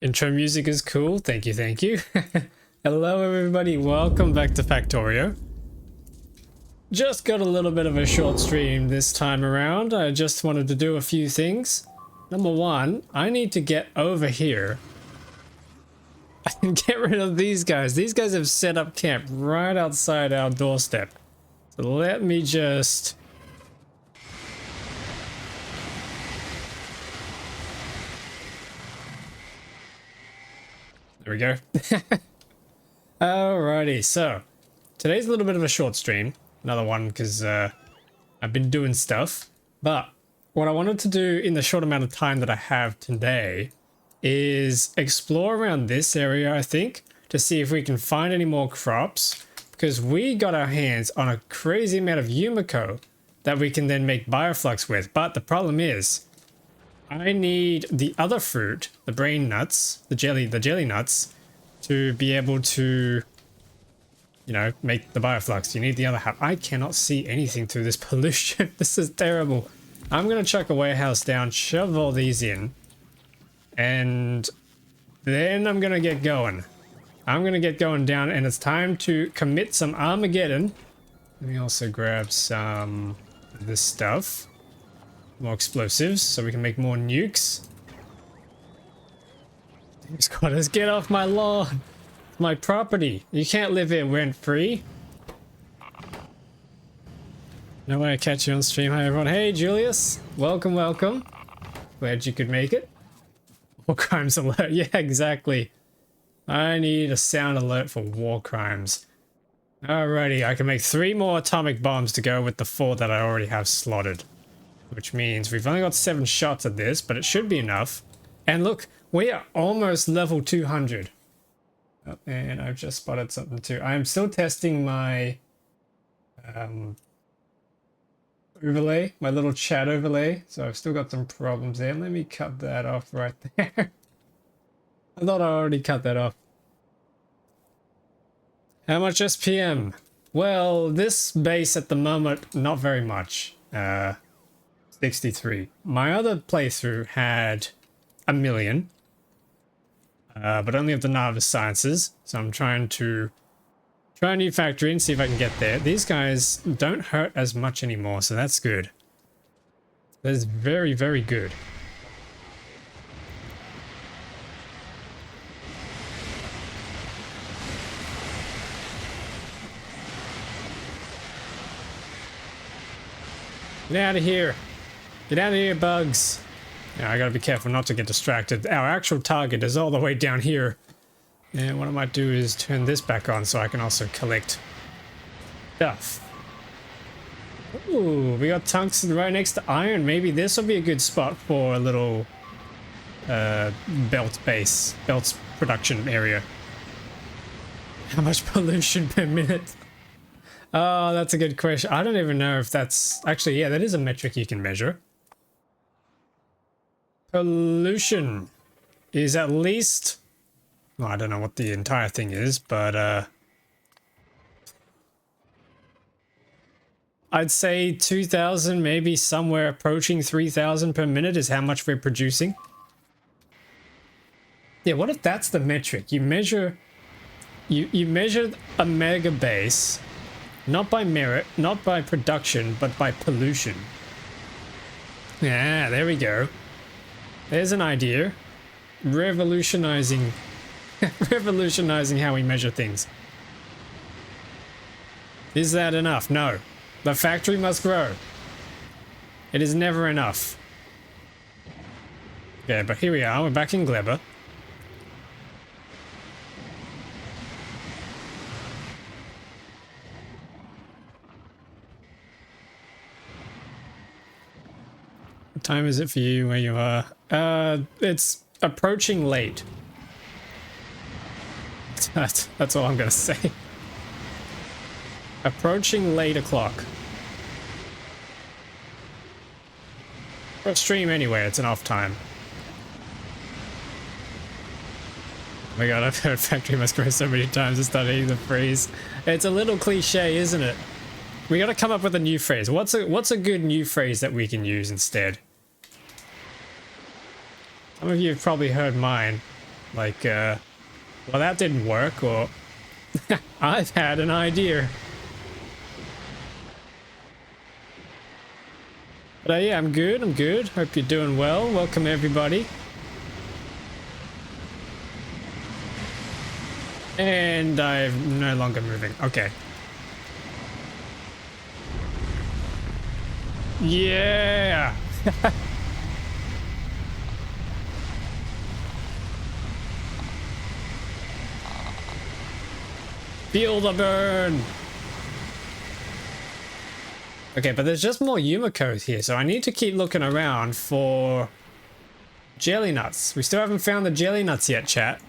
Intro music is cool. Thank you, thank you. Hello everybody, welcome back to Factorio. Just got a little bit of a short stream this time around. I just wanted to do a few things. Number one, I need to get over here and get rid of these guys. These guys have set up camp right outside our doorstep. So let me just... There we go. Alrighty, so today's a little bit of a short stream. Another one because I've been doing stuff. But what I wanted to do in the short amount of time that I have today is explore around this area, I think, to see if we can find any more crops. Because we got our hands on a crazy amount of Yumiko that we can then make bioflux with. But the problem is, I need the other fruit, the brain nuts, the jelly nuts, to be able to, you know, make the bioflux. You need the other half. I cannot see anything through this pollution. This is terrible. I'm going to chuck a warehouse down, shove all these in, and then I'm going to get going. I'm going to get going down, and it's time to commit some Armageddon. Let me also grab some of this stuff. More explosives, so we can make more nukes. Squatters, get off my lawn! My property! You can't live here rent-free! No way I catch you on stream. Hi everyone. Hey Julius! Welcome, welcome. Glad you could make it. War crimes alert. Yeah, exactly. I need a sound alert for war crimes. Alrighty, I can make 3 more atomic bombs to go with the 4 that I already have slotted. Which means we've only got 7 shots at this, but it should be enough. And look, we are almost level 200. Oh, and I've just spotted something too. I am still testing my overlay, my little chat overlay. So I've still got some problems there. Let me cut that off right there. I thought I already cut that off. How much SPM? Well, this base at the moment, not very much. 63. My other playthrough had 1 million, but only of the Navis Sciences. So I'm trying to try a new factory and see if I can get there. These guys don't hurt as much anymore, so that's good. That's very, very good. Get out of here. Get out of here, bugs. Yeah, I gotta be careful not to get distracted. Our actual target is all the way down here. And what I might do is turn this back on so I can also collect stuff. Ooh, we got tungsten right next to iron. Maybe this will be a good spot for a little belt production area. How much pollution per minute? Oh, that's a good question. I don't even know if that's... Actually, yeah, that is a metric you can measure. Pollution is at least... Well, I don't know what the entire thing is, but I'd say 2,000, maybe somewhere approaching 3,000 per minute is how much we're producing. Yeah, what if that's the metric? You measure... You measure a megabase, not by merit, not by production, but by pollution. Yeah, there we go. There's an idea. Revolutionizing revolutionizing how we measure things. Is that enough? No. The factory must grow. It is never enough. Yeah, but here we are. We're back in Gleber. What time is it for you where you are? It's approaching late. That's all I'm gonna say. Approaching late o'clock. For a stream anyway, it's an off time. Oh my god, I've heard factory must grow so many times it's starting to freeze. It's a little cliche, isn't it? We gotta come up with a new phrase. What's a good new phrase that we can use instead? Some of you have probably heard mine. Like, well, that didn't work, or I've had an idea. But yeah, I'm good, I'm good. Hope you're doing well. Welcome, everybody. And I'm no longer moving. Okay. Yeah! Feel the burn! Okay, but there's just more Yumikos here, so I need to keep looking around for jelly nuts. We still haven't found the jelly nuts yet, chat.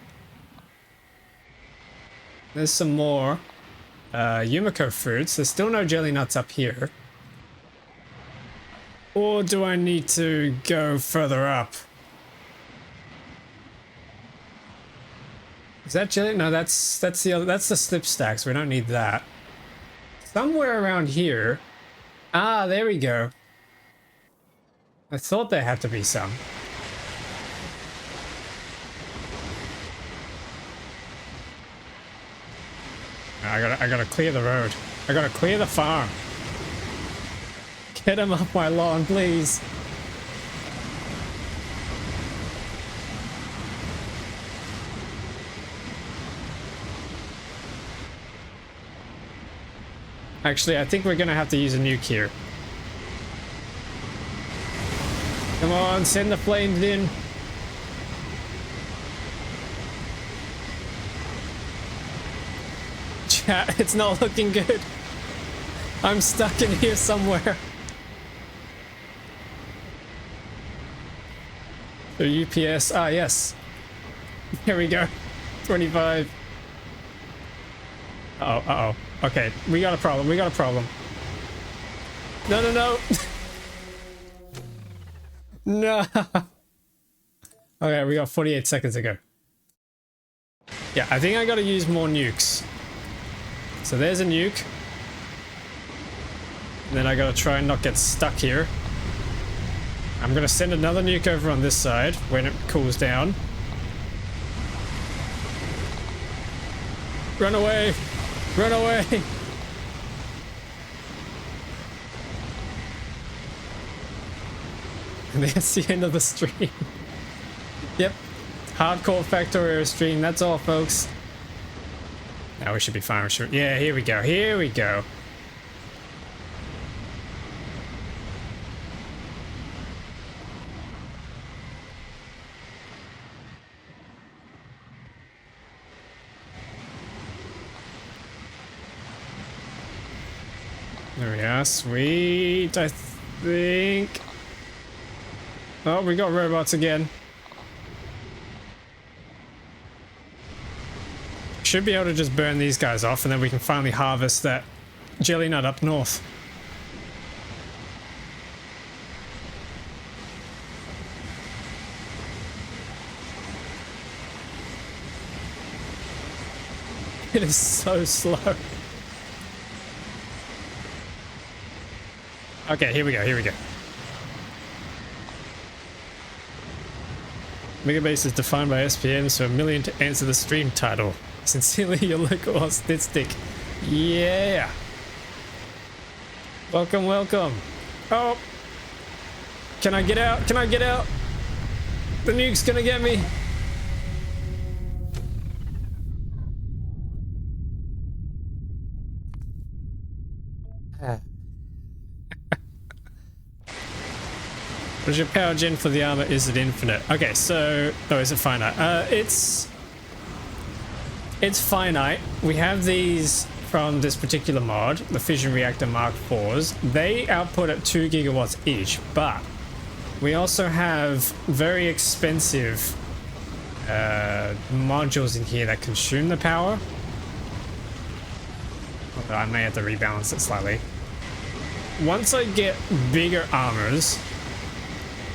There's some more Yumiko fruits. There's still no jelly nuts up here. Or do I need to go further up? Is that jelly? No, that's the other, that's the slip stacks. We don't need that. Somewhere around here. Ah, there we go. I thought there had to be some. I gotta clear the road. I gotta clear the farm. Get him off my lawn, please. Actually, I think we're gonna have to use a nuke here. Come on, send the flames in. Chat, it's not looking good. I'm stuck in here somewhere. The UPS, ah yes. Here we go. 25. Uh-oh, uh-oh. Okay, we got a problem, we got a problem. No, no, no! No! Okay, we got 48 seconds to go. Yeah, I think I gotta use more nukes. So there's a nuke. And then I gotta try and not get stuck here. I'm gonna send another nuke over on this side when it cools down. Run away! Run away! And that's the end of the stream. Yep. Hardcore Factorio stream, that's all, folks. Now we should be fine. Yeah, here we go. Here we go. There we are. Sweet. I think. Oh, we got robots again. Should be able to just burn these guys off, and then we can finally harvest that jelly nut up north. It is so slow. Okay, here we go, here we go. Megabase is defined by SPN, so a million to answer the stream title. Sincerely, your local autistic. Yeah. Welcome, welcome. Oh. Can I get out? Can I get out? The nuke's gonna get me. What is your power gen for the armor? Is it infinite? Okay, so... Oh, is it finite? It's finite. We have these from this particular mod, the Fission Reactor Mark IVs. They output at 2 gigawatts each, but we also have very expensive modules in here that consume the power. Although I may have to rebalance it slightly. Once I get bigger armors,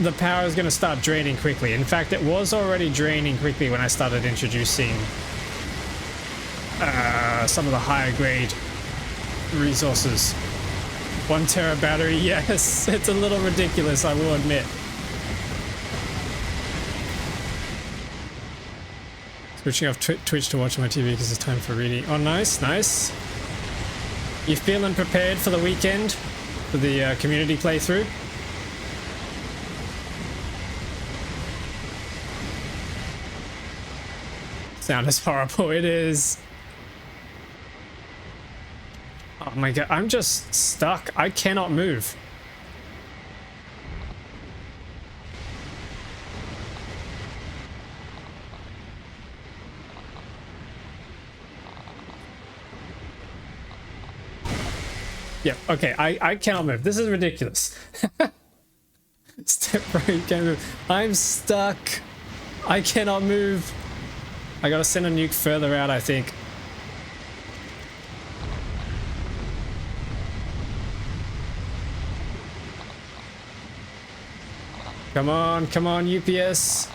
the power is going to start draining quickly. In fact, it was already draining quickly when I started introducing some of the higher grade resources. 1 tera battery, yes, it's a little ridiculous, I will admit. Switching off Twitch to watch my TV because it's time for reading. Oh, nice, nice. You feeling prepared for the weekend? For the community playthrough? Sound is horrible, it is. Oh my god, I'm just stuck. I cannot move. Yep, okay, I cannot move. This is ridiculous. Step right, you can't move. I'm stuck. I cannot move. I gotta send a nuke further out, I think. Come on, UPS.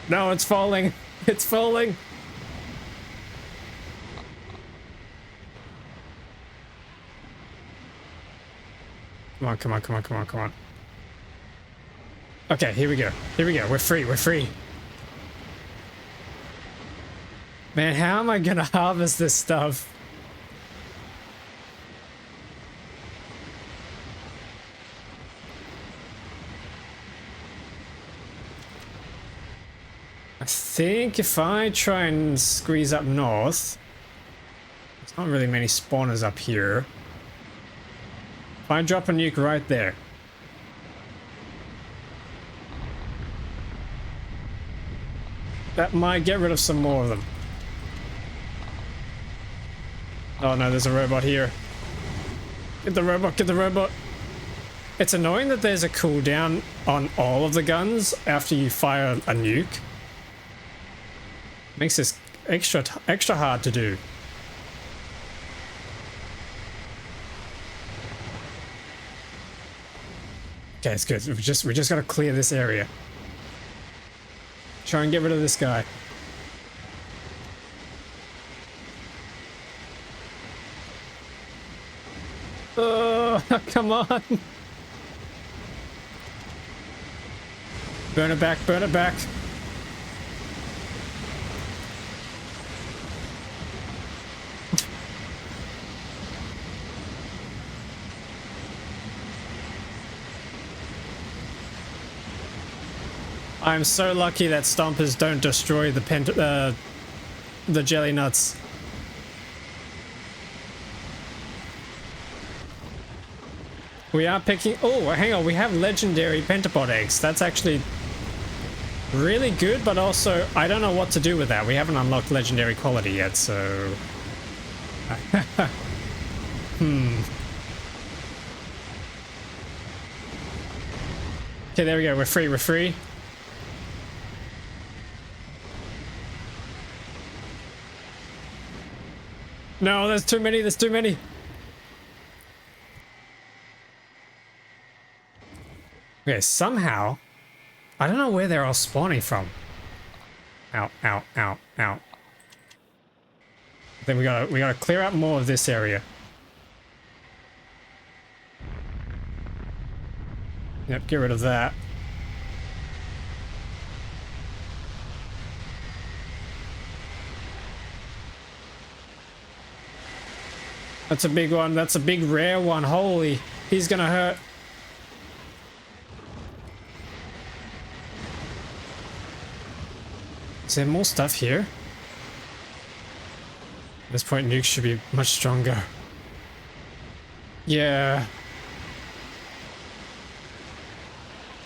No, it's falling. It's falling. Come on. Okay, here we go. We're free. Man, how am I gonna harvest this stuff? I think if I try and squeeze up north, there's not really many spawners up here. If I drop a nuke right there. That might get rid of some more of them. Oh no, there's a robot here. Get the robot. It's annoying that there's a cooldown on all of the guns after you fire a nuke. Makes this extra hard to do. Okay, it's good. We just gotta clear this area. Try and get rid of this guy. Oh, come on. Burn it back. I'm so lucky that stompers don't destroy the jelly nuts. We are picking... Oh, hang on. We have legendary pentapod eggs. That's actually really good, but also I don't know what to do with that. We haven't unlocked legendary quality yet, so... Okay, there we go. We're free. No, there's too many. Okay, somehow, I don't know where they're all spawning from. Ow. Then we gotta clear out more of this area. Yep, get rid of that. That's a big one. That's a big rare one. Holy, he's gonna hurt. Is there more stuff here? At this point, nukes should be much stronger. Yeah.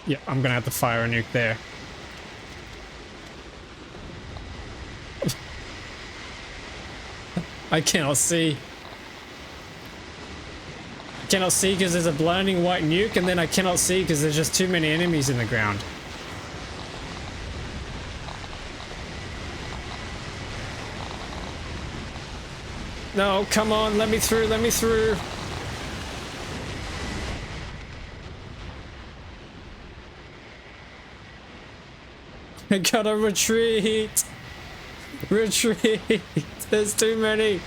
Yeah, I'm gonna have to fire a nuke there. I cannot see. I cannot see because there's a blinding white nuke, and then I cannot see because there's just too many enemies in the ground. No, come on, let me through. I gotta retreat. There's too many.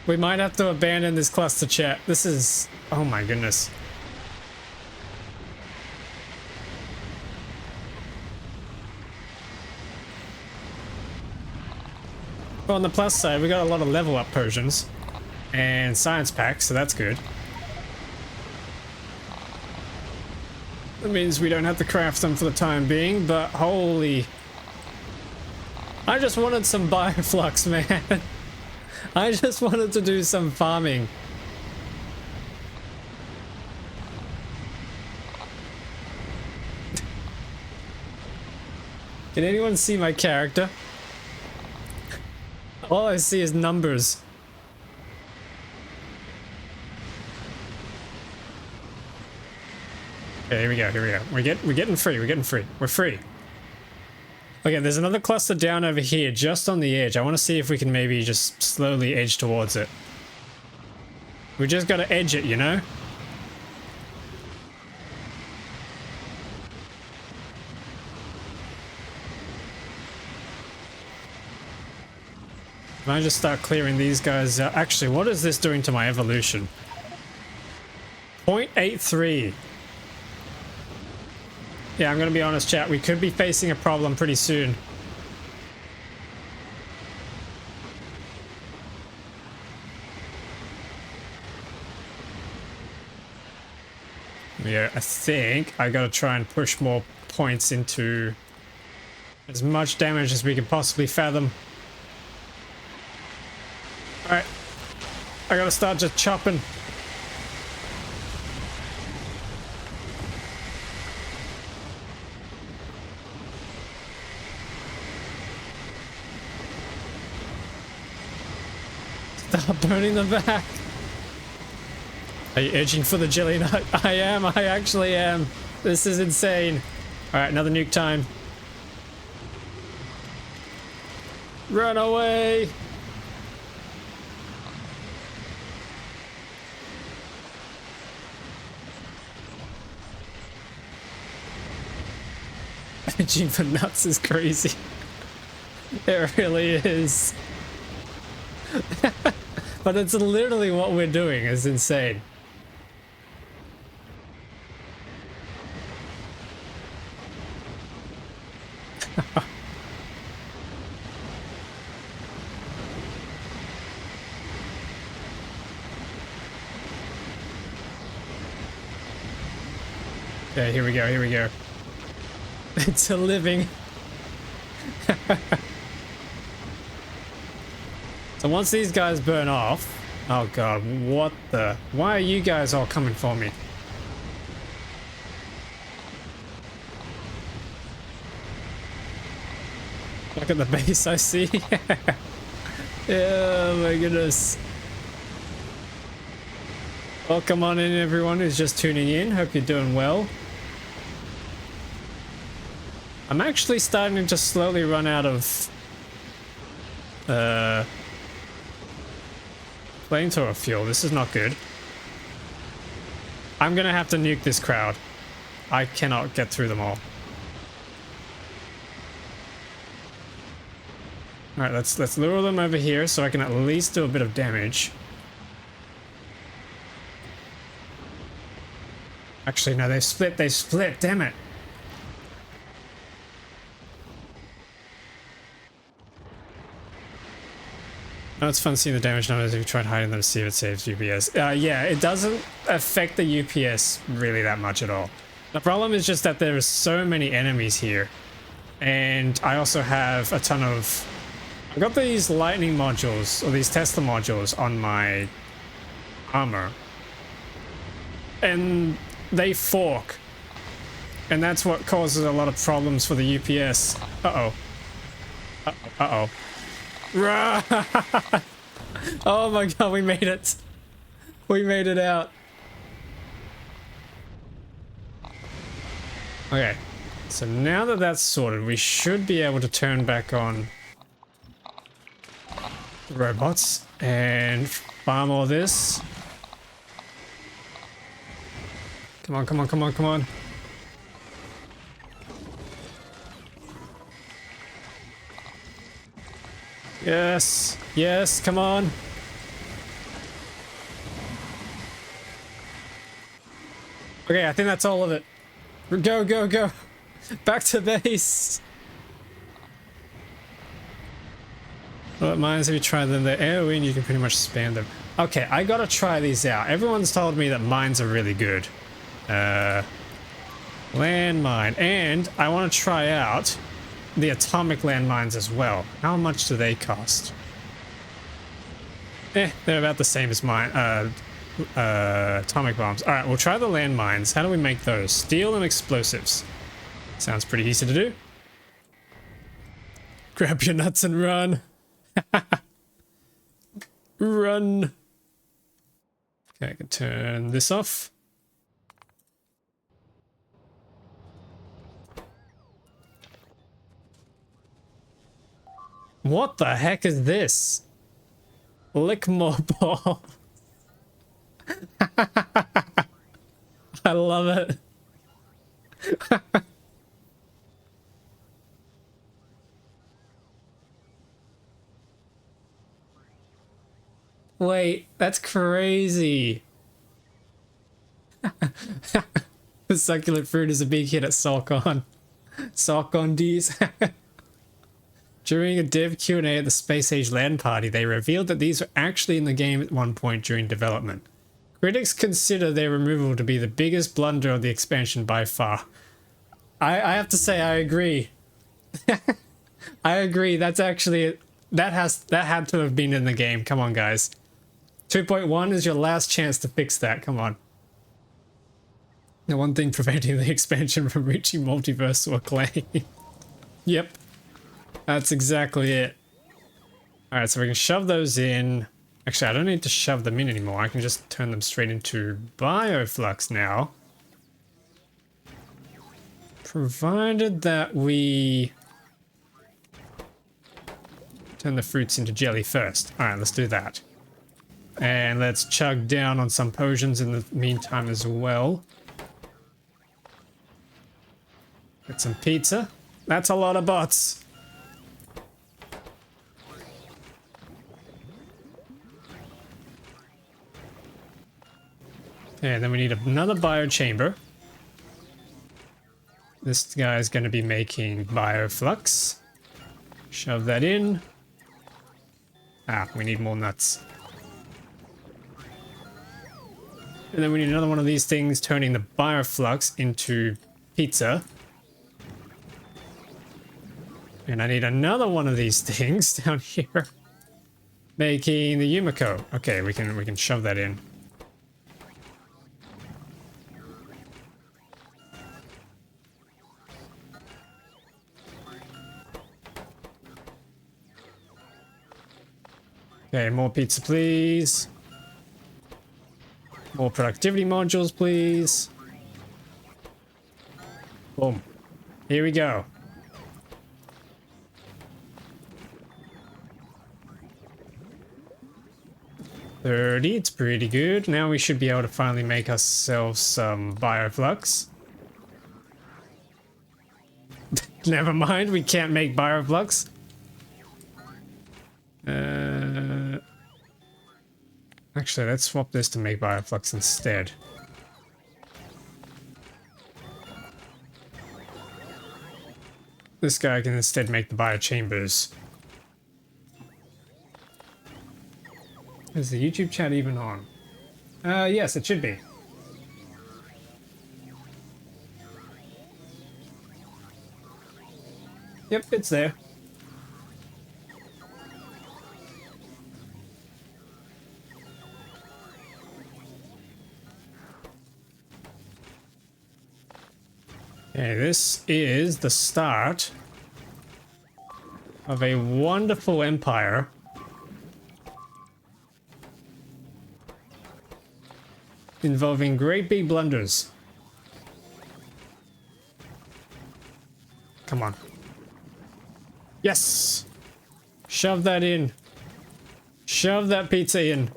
We might have to abandon this cluster, chat. This is... oh my goodness. Well, on the plus side, we got a lot of level up potions and science packs, so that's good. That means we don't have to craft them for the time being, but holy... I just wanted some bioflux, man. I just wanted to do some farming. Can anyone see my character? All I see is numbers. Okay, here we go, here we go. We're getting free, we're free. Okay, there's another cluster down over here, just on the edge. I want to see if we can maybe just slowly edge towards it. We just gotta edge it, you know? Can I just start clearing these guys out? Actually, what is this doing to my evolution? 0.83. Yeah, I'm gonna be honest, chat. We could be facing a problem pretty soon. Yeah, I think I gotta try and push more points into as much damage as we can possibly fathom. Alright, I gotta start just chopping. Stop burning them back. Are you edging for the jelly nut? I am, I actually am. This is insane. Alright, another nuke time. Run away! Edging for nuts is crazy. It really is. But it's literally what we're doing. It's insane. Okay, here we go, here we go. It's a living. So once these guys burn off... oh god, what the... why are you guys all coming for me? Look at the base I see. Oh my goodness. Welcome on in, everyone who's just tuning in. Hope you're doing well. I'm actually starting to slowly run out of flamethrower fuel. This is not good. I'm gonna have to nuke this crowd. I cannot get through them all. Alright, let's lure them over here so I can at least do a bit of damage. Actually, no, they split, damn it. No, it's fun seeing the damage numbers if you try hiding them to see if it saves UPS. Yeah, it doesn't affect the UPS really that much at all. The problem is just that there are so many enemies here. And I also have a ton of... I've got these lightning modules, or these Tesla modules on my armor. And they fork. And that's what causes a lot of problems for the UPS. Uh-oh. Uh-oh. Oh my god, we made it. We made it out. Okay. So now that that's sorted, we should be able to turn back on the robots and farm all this. Come on, come on, come on, come on. Yes, yes, come on. Okay, I think that's all of it. Go, go, go. Back to base. What mines have you tried them? The AoE and you can pretty much spam them. Okay, I gotta try these out. Everyone's told me that mines are really good. Landmine. And I want to try out the atomic landmines as well. How much do they cost? They're about the same as mine. Atomic bombs. Alright, we'll try the landmines. How do we make those? Steel and explosives. Sounds pretty easy to do. Grab your nuts and run. Run. Okay, I can turn this off. What the heck is this? Lick more ball. I love it. Wait, that's crazy. The succulent fruit is a big hit at Salcon. Salcon D's. During a dev Q&A at the Space Age LAN party, they revealed that these were actually in the game at one point during development. Critics consider their removal to be the biggest blunder of the expansion by far. I have to say I agree. I agree. That's actually that had to have been in the game. Come on, guys. 2.1 is your last chance to fix that. Come on. The one thing preventing the expansion from reaching multiversal acclaim. Yep. That's exactly it. Alright, so we can shove those in. Actually, I don't need to shove them in anymore. I can just turn them straight into bioflux now. Provided that we turn the fruits into jelly first. Alright, let's do that. And let's chug down on some potions in the meantime as well. Get some pizza. That's a lot of bots. Okay, then we need another biochamber. This guy is going to be making bioflux. Shove that in. Ah, we need more nuts. And then we need another one of these things turning the bioflux into pizza. And I need another one of these things down here making the Yumiko. Okay, we can shove that in. Okay, more pizza, please. More productivity modules, please. Boom. Here we go. $30, it's pretty good. Now we should be able to finally make ourselves some bioflux. Never mind, we can't make bioflux. Actually, let's swap this to make bioflux instead. This guy can instead make the biochambers. Is the YouTube chat even on? Yes, it should be. Yep, it's there. Okay, this is the start of a wonderful empire. Involving great big blunders. Come on. Yes! Shove that in. Shove that pizza in.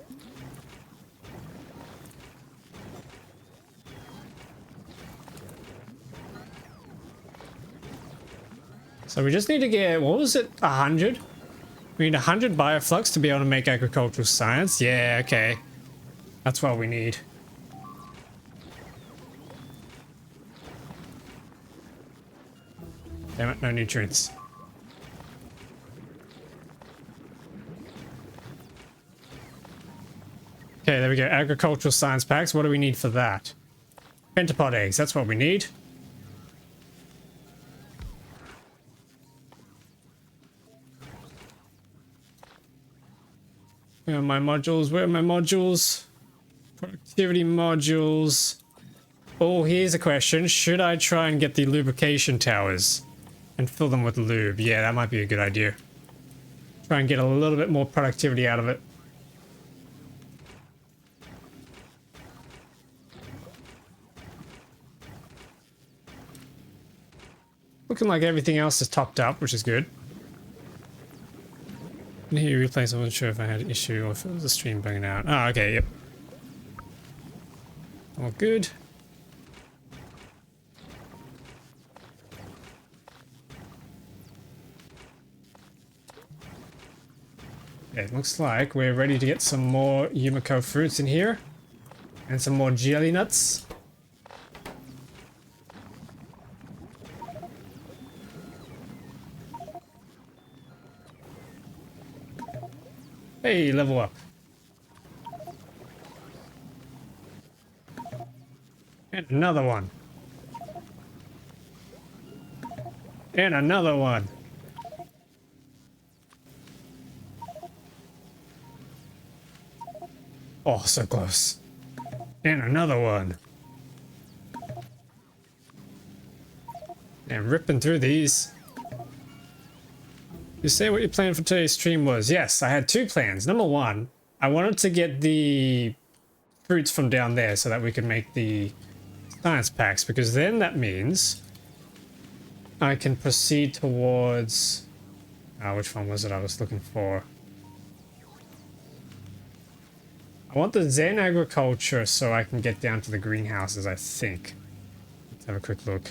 So we just need to get, what was it, 100? We need 100 bioflux to be able to make agricultural science. Yeah, okay. That's what we need. Damn it, no nutrients. Okay, there we go. Agricultural science packs. What do we need for that? Pentapod eggs. That's what we need. Where are my modules? Where are my modules? Productivity modules. Oh, here's a question. Should I try and get the lubrication towers and fill them with lube? Yeah, that might be a good idea. Try and get a little bit more productivity out of it. Looking like everything else is topped up, which is good. Here, replace. I wasn't sure if I had an issue or if it was a stream bugging out. Oh, okay, yep. All good. Yeah, it looks like we're ready to get some more Yumiko fruits in here. And some more jelly nuts. Hey, level up. And another one. And another one. Oh, so close. And another one. And ripping through these. You say what your plan for today's stream was. Yes, I had two plans. Number one, I wanted to get the fruits from down there so that we could make the science packs, because then that means I can proceed towards... which one was it I was looking for? I want the Zen agriculture so I can get down to the greenhouses, I think. Let's have a quick look.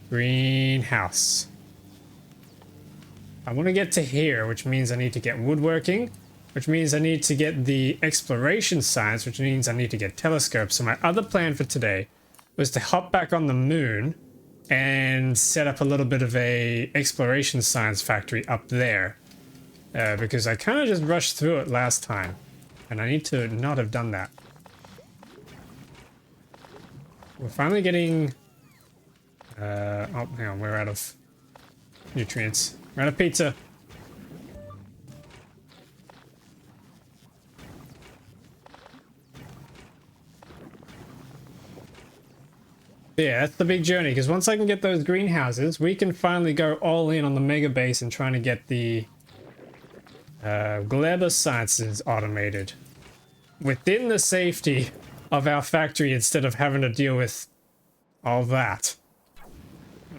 Greenhouse. I want to get to here, which means I need to get woodworking, which means I need to get the exploration science, which means I need to get telescopes. So my other plan for today was to hop back on the moon and set up a little bit of a exploration science factory up there. Because I kind of just rushed through it last time. And I need to not have done that. We're finally getting... oh, hang on, we're out of nutrients. We're out of pizza. Yeah, that's the big journey, because once I can get those greenhouses, we can finally go all in on the Megabase and trying to get the Gleba sciences automated within the safety of our factory instead of having to deal with all that.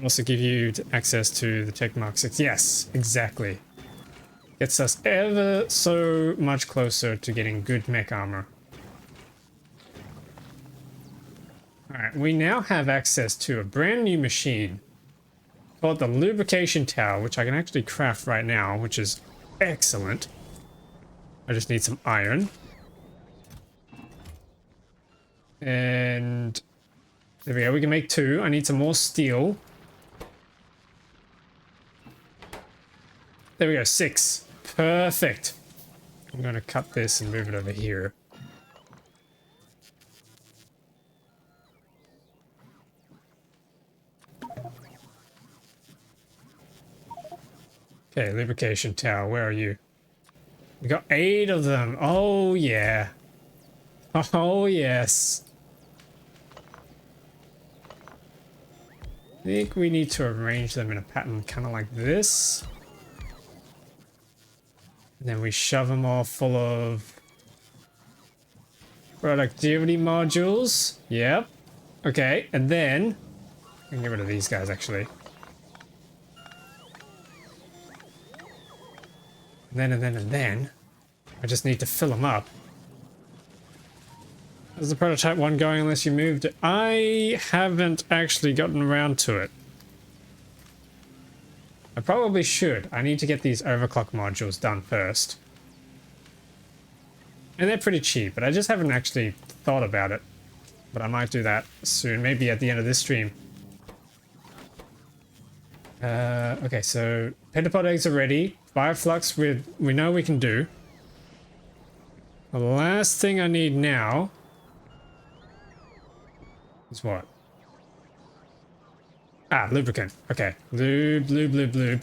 Also give you access to the Tech Mark 6. Yes, exactly. Gets us ever so much closer to getting good mech armor. Alright, we now have access to a brand new machine called the Lubrication Tower, which I can actually craft right now, which is excellent. I just need some iron. And there we go, we can make two. I need some more steel. There we go, 6. Perfect. I'm going to cut this and move it over here. Okay, lubrication tower, where are you? We got 8 of them. Oh, yeah. Oh, yes. I think we need to arrange them in a pattern kind of like this. And then we shove them all full of productivity modules. Yep. Okay, and then I can get rid of these guys actually. And then I just need to fill them up. How's the prototype one going unless you moved it? I haven't actually gotten around to it. I probably should. I need to get these overclock modules done first. And they're pretty cheap, but I just haven't actually thought about it. But I might do that soon, maybe at the end of this stream. Okay, so pentapod eggs are ready. Fireflux we know we can do. The last thing I need now is what? Ah, lubricant. Okay. Lube, lube, lube, lube.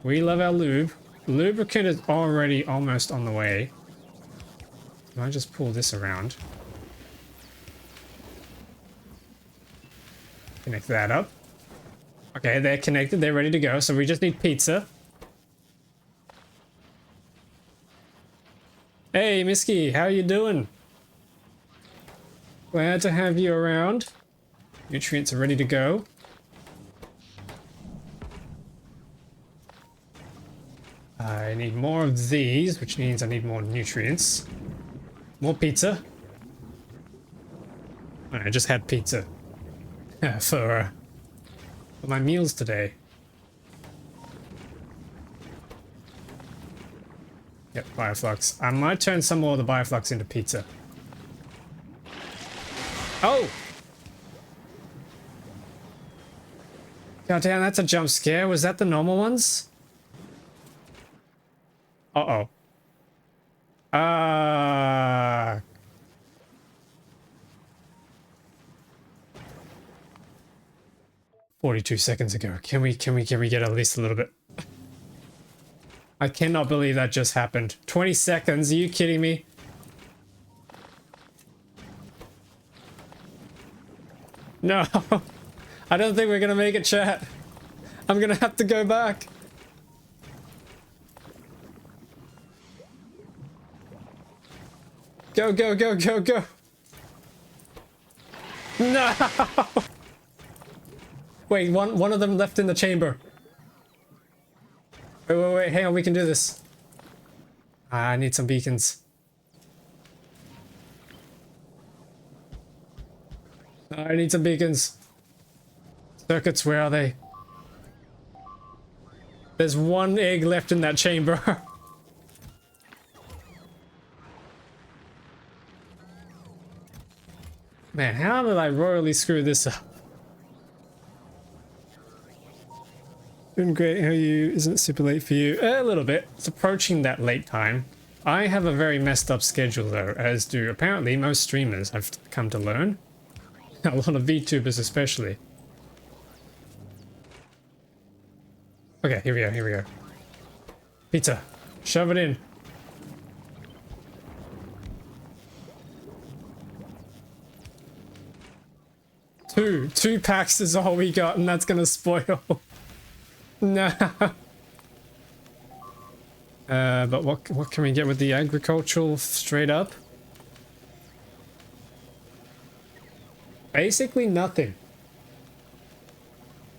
We love our lube. Lubricant is already almost on the way. Can I just pull this around? Connect that up. Okay, they're connected. They're ready to go. So we just need pizza. Hey, Misky, how you doing? Glad to have you around. Nutrients are ready to go. I need more of these, which means I need more nutrients. More pizza. I just had pizza for my meals today. Yep, bioflux. I might turn some more of the bioflux into pizza. Oh! God damn, that's a jump scare. Was that the normal ones? Uh-oh. 42 seconds ago. Can we get at least a little bit? I cannot believe that just happened. 20 seconds, are you kidding me? No, I don't think we're gonna make it, chat. I'm gonna have to go back. Go, go, go, go, go. No! Wait, one of them left in the chamber. Wait, wait, wait, hang on, we can do this. I need some beacons. I need some beacons. Circuits, where are they? There's one egg left in that chamber. Man, how did I royally screw this up? Doing great, how are you? Isn't it super late for you? A little bit. It's approaching that late time. I have a very messed up schedule though, as do apparently most streamers, I've come to learn. A lot of VTubers especially. Okay, here we go, here we go. Pizza. Shove it in. Two packs is all we got, and that's gonna spoil. No. But what can we get with the agricultural straight up? Basically nothing.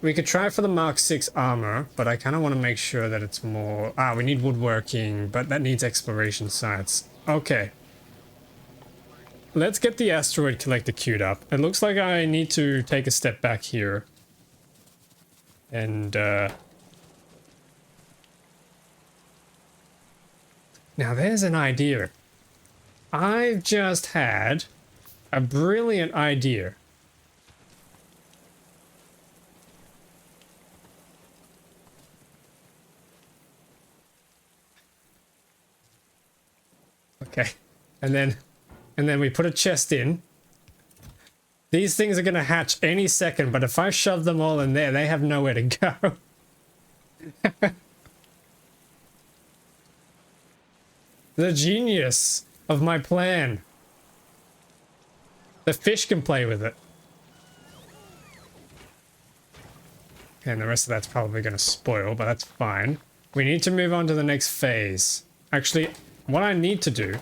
We could try for the Mark 6 armor, but I kind of want to make sure that it's more... Ah, we need woodworking, but that needs exploration sites. Okay. Let's get the asteroid collector queued up. It looks like I need to take a step back here. And, now there's an idea. I've just had a brilliant idea. Okay. And then we put a chest in. These things are gonna hatch any second, but if I shove them all in there, they have nowhere to go. The genius of my plan. The fish can play with it. Okay, and the rest of that's probably gonna spoil, but that's fine. We need to move on to the next phase. Actually, what I need to do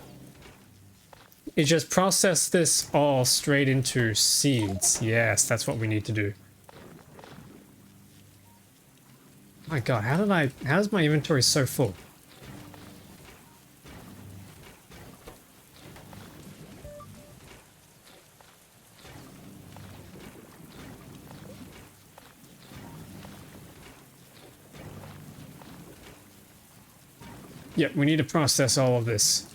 is just process this all straight into seeds. Yes, that's what we need to do. My god, how's my inventory so full? Yep, we need to process all of this.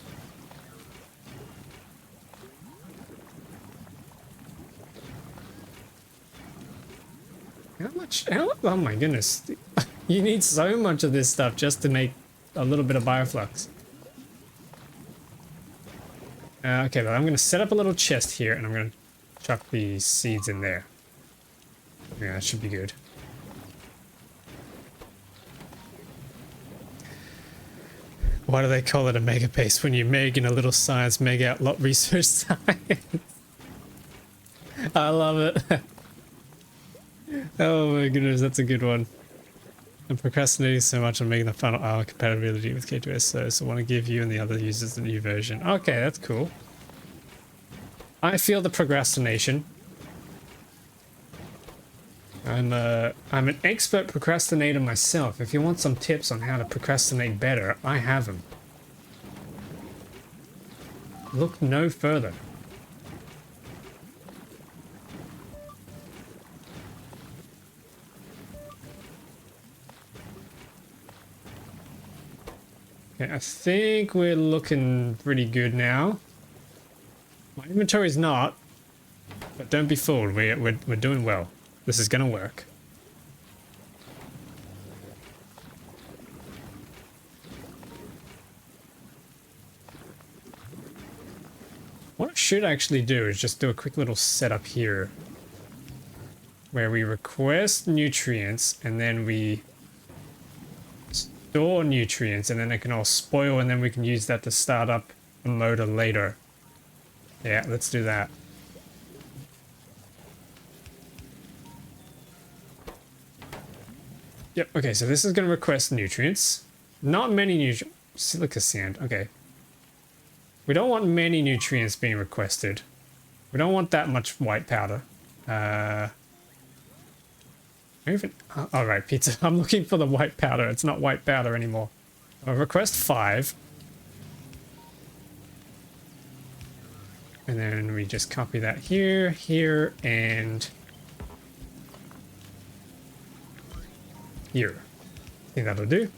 How much? Oh my goodness. You need so much of this stuff just to make a little bit of bioflux. Okay, but I'm going to set up a little chest here and I'm going to chuck the seeds in there. Yeah, that should be good. Why do they call it a megabase when you meg in a little science meg out lot research science? I love it. Oh my goodness, that's a good one. I'm procrastinating so much on making the final hour compatibility with K2S, so I want to give you and the other users the new version. Okay, that's cool. I feel the procrastination. I'm an expert procrastinator myself. If you want some tips on how to procrastinate better, I have them. Look no further. Okay, I think we're looking pretty good now. My inventory's not, but don't be fooled. We're doing well. This is gonna work. What I should actually do is just do a quick little setup here where we request nutrients and then we store nutrients and then they can all spoil and then we can use that to start up a motor later. Yeah, let's do that. Yep, okay, so this is going to request nutrients. Not many nutrients. Silica sand, okay. We don't want many nutrients being requested. We don't want that much white powder. Alright, pizza. I'm looking for the white powder. It's not white powder anymore. I'll request 5. And then we just copy that here, here, and here. I think that'll do.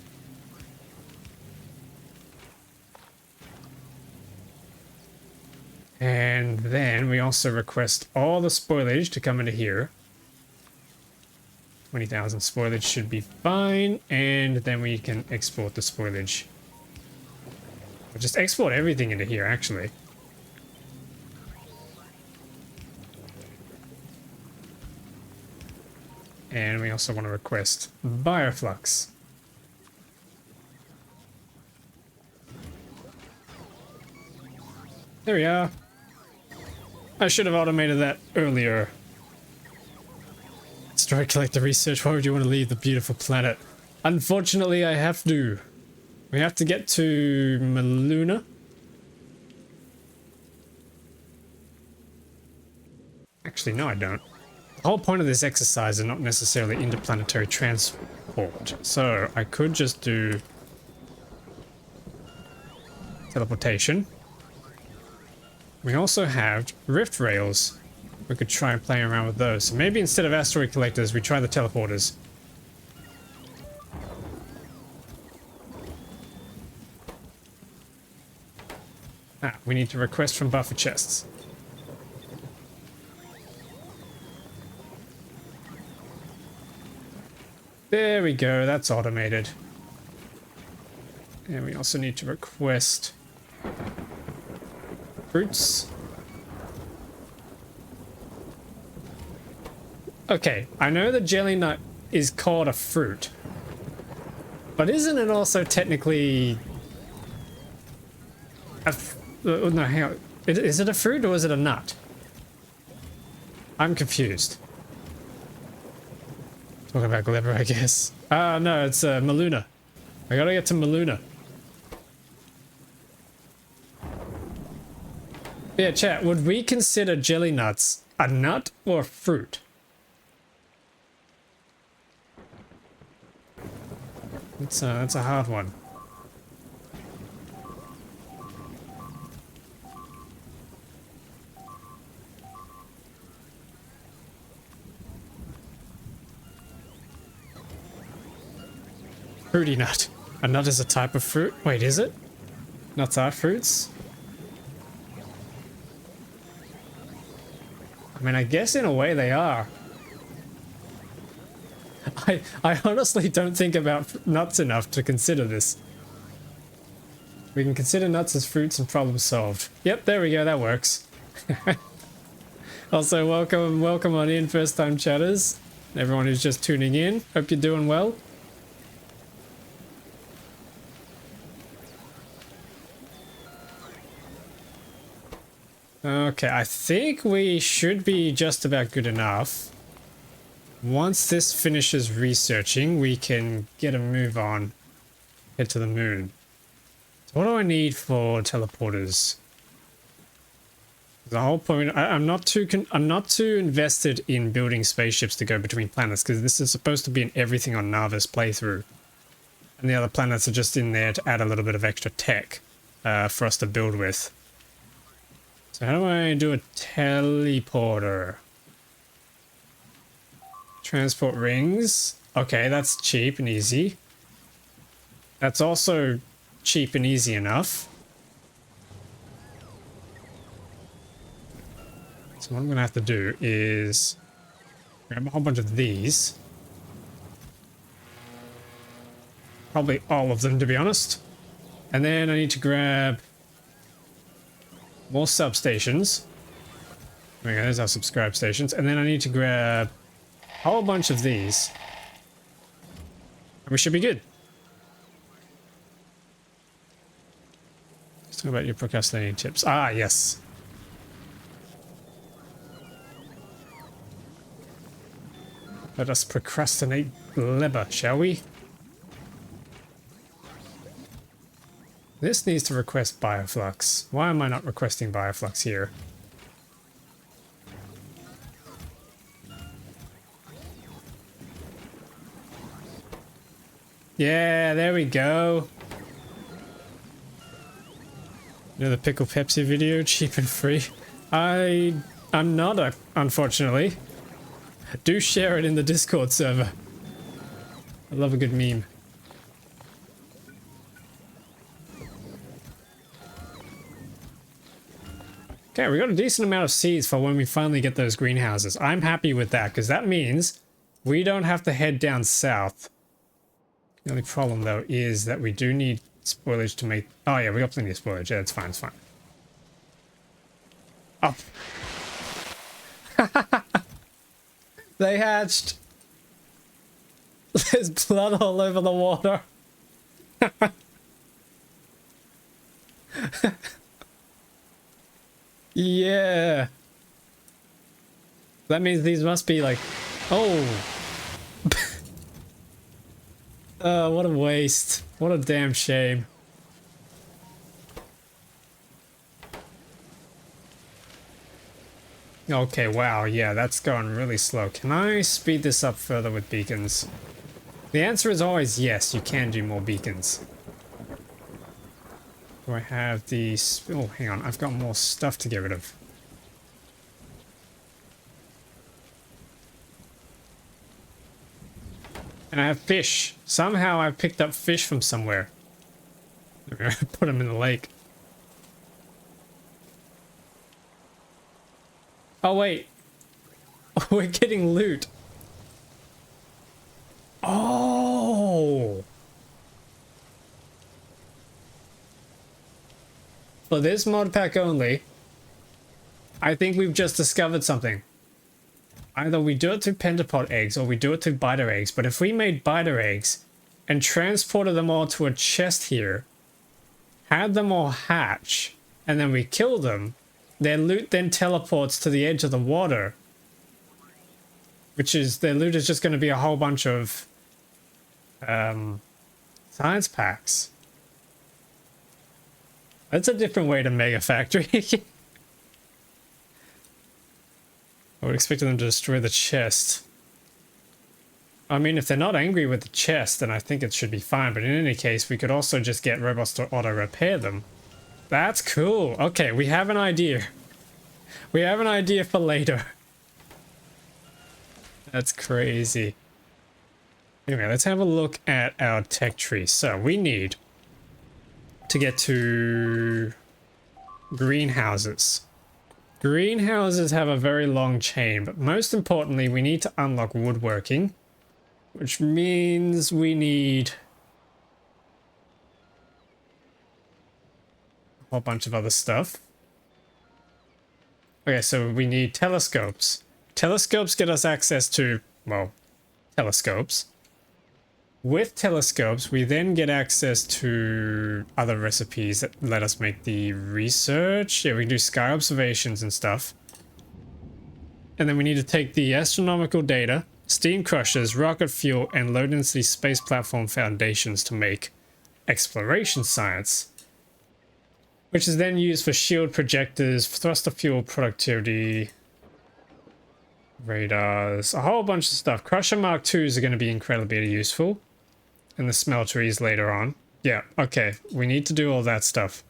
And then we also request all the spoilage to come into here. 20,000 spoilage should be fine. And then we can export the spoilage. We'll just export everything into here, actually. And we also want to request bioflux. There we are. I should have automated that earlier. Strike collector research. Why would you want to leave the beautiful planet? Unfortunately, I have to. We have to get to Maluna. Actually, no, I don't. The whole point of this exercise is not necessarily interplanetary transport. So I could just do teleportation. We also have rift rails. We could try and play around with those. So maybe instead of asteroid collectors, we try the teleporters. Ah, we need to request from buffer chests. There we go, that's automated. And we also need to request fruits. Okay, I know the jelly nut is called a fruit, but isn't it also technically a no, hang on. Is it a fruit or is it a nut? I'm confused. Talking about Gleber, I guess. No, it's Maluna. I gotta get to Maluna. Yeah, chat, would we consider jelly nuts a nut or a fruit? That's a hard one. Fruity nut. A nut is a type of fruit? Wait, is it? Nuts are fruits? I mean, I guess in a way they are. I honestly don't think about nuts enough to consider this. We can consider nuts as fruits and problem solved. Yep, there we go, that works. Also, welcome on in, first time chatters. Everyone who's just tuning in, hope you're doing well. Okay, I think we should be just about good enough. Once this finishes researching, we can get a move on, head to the moon. So what do I need for teleporters? The whole point, I'm not too invested in building spaceships to go between planets, because this is supposed to be in everything on Nava's playthrough. And the other planets are just in there to add a little bit of extra tech for us to build with. So how do I do a teleporter? Transport rings. Okay, that's cheap and easy. That's also cheap and easy enough. So what I'm gonna have to do is grab a whole bunch of these. Probably all of them, to be honest. And then I need to grab more substations. There we go, there's our subscribe stations. And then I need to grab a whole bunch of these. And we should be good. Let's talk about your procrastinating tips. Ah, yes. Let us procrastinate labor, shall we? This needs to request bioflux. Why am I not requesting bioflux here? Yeah, there we go. You know the Pickle Pepsi video, cheap and free? I'm not, unfortunately. Do share it in the Discord server. I love a good meme. Okay, we got a decent amount of seeds for when we finally get those greenhouses. I'm happy with that, because that means we don't have to head down south. The only problem, though, is that we do need spoilage to make... Oh, yeah, we got plenty of spoilage. Yeah, it's fine, it's fine. Up. They hatched. There's blood all over the water. Yeah. That means these must be like... Oh. What a waste. What a damn shame. Okay, wow, yeah, that's going really slow. Can I speed this up further with beacons? The answer is always yes, you can do more beacons. Do I have these? Oh, hang on, I've got more stuff to get rid of. And I have fish. Somehow I've picked up fish from somewhere. Put them in the lake. Oh, wait. We're getting loot. Oh. For this mod pack only, I think we've just discovered something. Either we do it through pentapod eggs or we do it through biter eggs. But if we made biter eggs and transported them all to a chest here, had them all hatch, and then we kill them, their loot then teleports to the edge of the water. Which is, their loot is just going to be a whole bunch of science packs. That's a different way to make a factory. I would expect them to destroy the chest. I mean, if they're not angry with the chest, then I think it should be fine. But in any case, we could also just get robots to auto-repair them. That's cool. Okay, we have an idea. We have an idea for later. That's crazy. Anyway, let's have a look at our tech tree. So we need to get to greenhouses. Greenhouses have a very long chain, but most importantly, we need to unlock woodworking. which means we need a whole bunch of other stuff. Okay, so we need telescopes. Telescopes get us access to, well, telescopes. With telescopes, we then get access to other recipes that let us make the research. Yeah, we can do sky observations and stuff. And then we need to take the astronomical data, steam crushers, rocket fuel, and low-density space platform foundations to make exploration science, which is then used for shield projectors, thruster fuel productivity, radars, a whole bunch of stuff. Crusher Mark IIs are going to be incredibly useful. And the smelteries later on. Yeah, okay. We need to do all that stuff.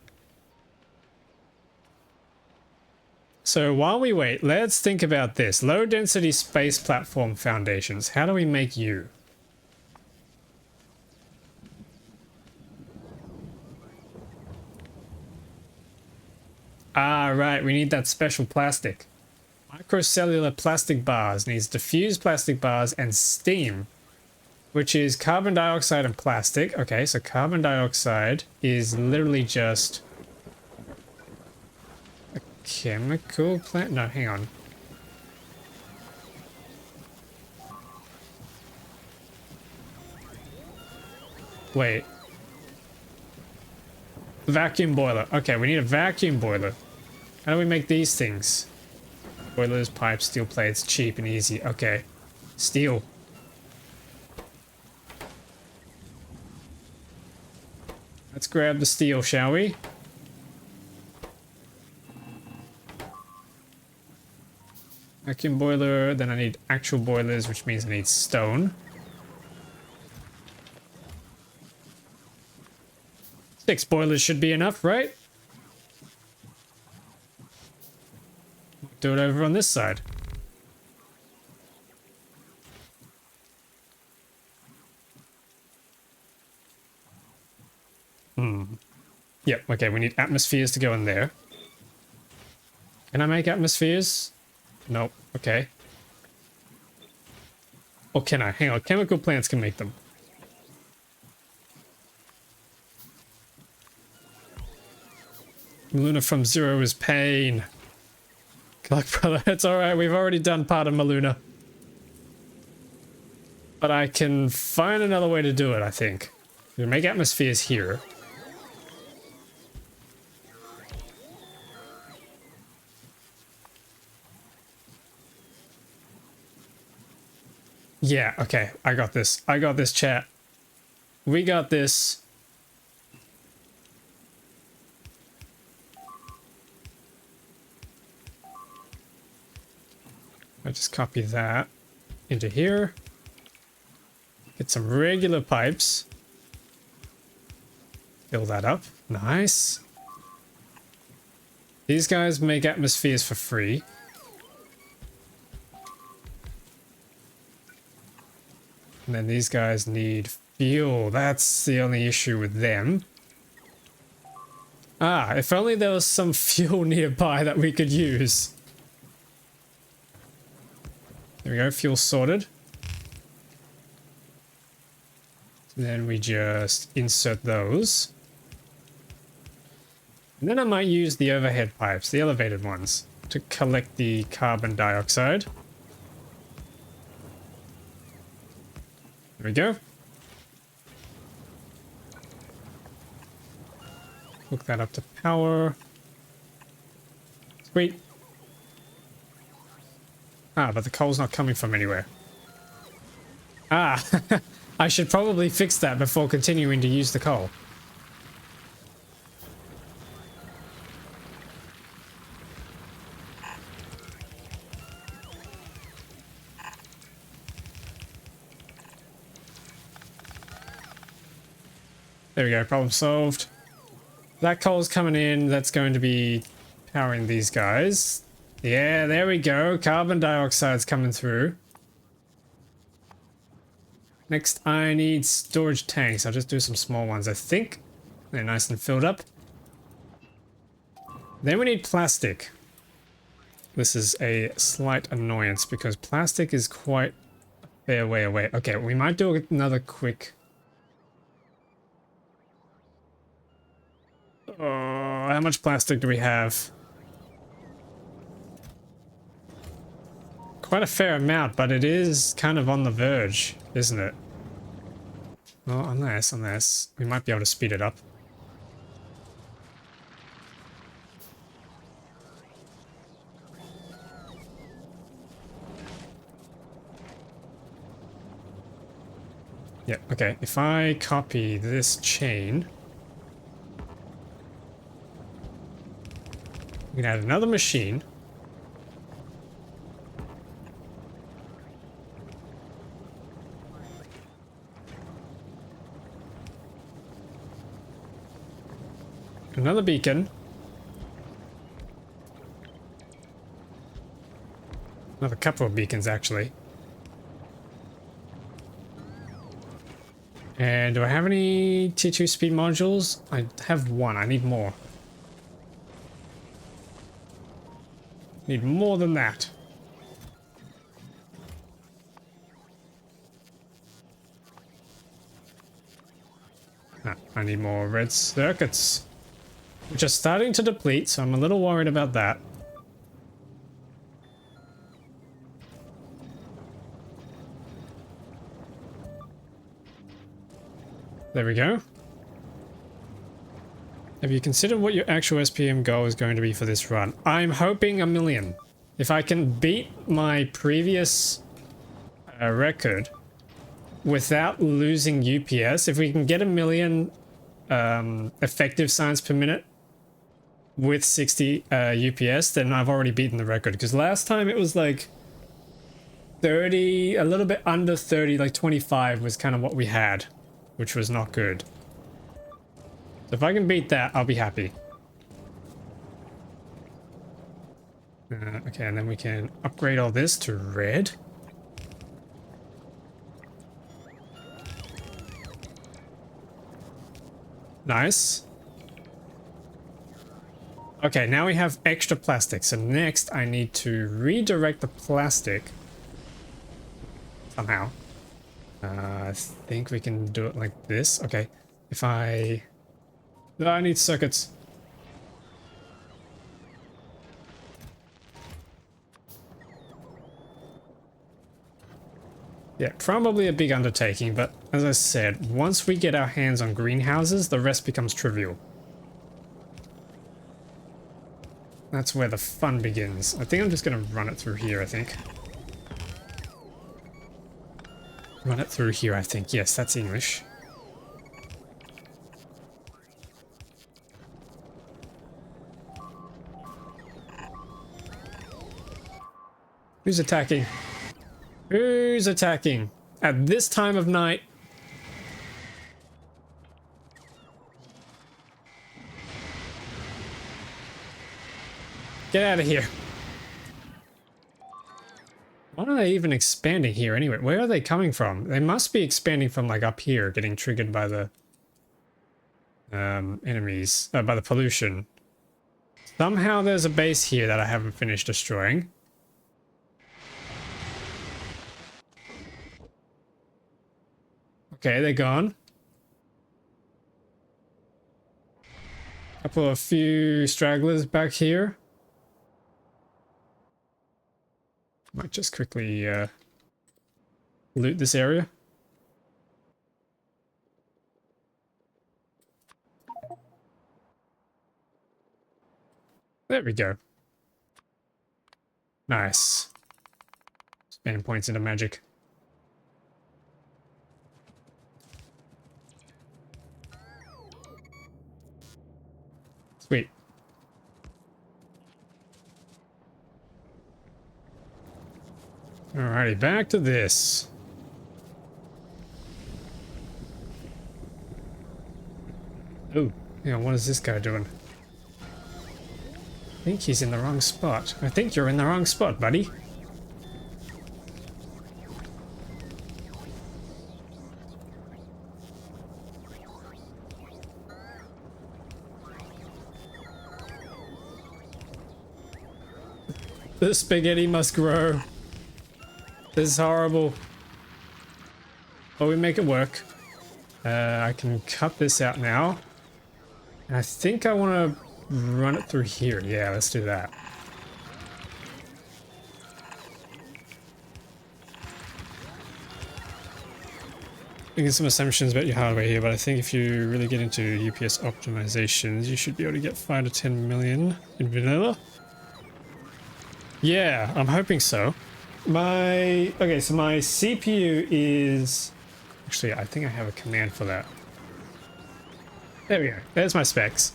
So while we wait, let's think about this. Low density space platform foundations. How do we make you? Ah, right. We need that special plastic. Microcellular plastic bars needs diffused plastic bars and steam, which is carbon dioxide and plastic. Okay, so carbon dioxide is literally just a chemical plant. No, hang on. Wait. Vacuum boiler. Okay, we need a vacuum boiler. How do we make these things? Boilers, pipes, steel plates, cheap and easy. Okay. Steel. Let's grab the steel, shall we? Vacuum boiler, then I need actual boilers, which means I need stone. 6 boilers should be enough, right? Do it over on this side. Yep, okay, we need atmospheres to go in there. Can I make atmospheres? Nope, okay. Or can I? Hang on, chemical plants can make them. Maluna from Zero is pain. God, brother, it's alright, we've already done part of Maluna. But I can find another way to do it, I think. We make atmospheres here. Yeah, okay, I got this. I got this, chat. We got this. I just copy that into here. Get some regular pipes. Fill that up. Nice. These guys make atmospheres for free. And then these guys need fuel. That's the only issue with them. Ah, if only there was some fuel nearby that we could use. There we go, fuel sorted. Then we just insert those. And then I might use the overhead pipes, the elevated ones, to collect the carbon dioxide. There we go. Hook that up to power. Sweet. Ah, but the coal's not coming from anywhere. Ah, I should probably fix that before continuing to use the coal. There we go, problem solved. That coal's coming in, that's going to be powering these guys. Yeah, there we go, carbon dioxide's coming through. Next, I need storage tanks. I'll just do some small ones, I think. They're nice and filled up. Then we need plastic. This is a slight annoyance because plastic is quite a fair way away. Okay, we might do another quick... Oh, how much plastic do we have? Quite a fair amount, but it is kind of on the verge, isn't it? Well, unless we might be able to speed it up. Yeah, okay. If I copy this chain, we can add another machine. Another beacon. Another couple of beacons, actually. And do I have any T2 speed modules? I have one. I need more. Need more than that. Ah, I need more red circuits, which are starting to deplete, so I'm a little worried about that. There we go. Have you considered what your actual SPM goal is going to be for this run? I'm hoping 1 million. If I can beat my previous record without losing UPS, if we can get 1 million effective signs per minute with 60 UPS, then I've already beaten the record. Because last time it was like 30, a little bit under 30, like 25 was kind of what we had, which was not good. So if I can beat that, I'll be happy. Okay, and then we can upgrade all this to red. Nice. Okay, now we have extra plastic. So next I need to redirect the plastic somehow. I think we can do it like this. Okay, if I need circuits. Yeah, probably a big undertaking, but as I said, once we get our hands on greenhouses, the rest becomes trivial. That's where the fun begins. I think I'm just going to run it through here, I think. Run it through here, I think. Yes, that's English. Who's attacking? Who's attacking? At this time of night? Get out of here. Why are they even expanding here anyway? Where are they coming from? They must be expanding from like up here, getting triggered by the enemies, by the pollution. Somehow there's a base here that I haven't finished destroying. Okay, they're gone. A few stragglers back here. Might just quickly loot this area. There we go. Nice. Spam points into magic. Sweet. Alrighty, back to this. Oh, yeah, what is this guy doing? I think he's in the wrong spot. I think you're in the wrong spot, buddy. The spaghetti must grow. This is horrible. but we make it work. I can cut this out now. And I think I want to run it through here. Yeah, let's do that. Making some assumptions about your hardware here, but I think if you really get into UPS optimizations, you should be able to get 5 to 10 million in vanilla. Yeah, I'm hoping so. Okay, so my CPU is... Actually, I think I have a command for that. There we go. There's my specs.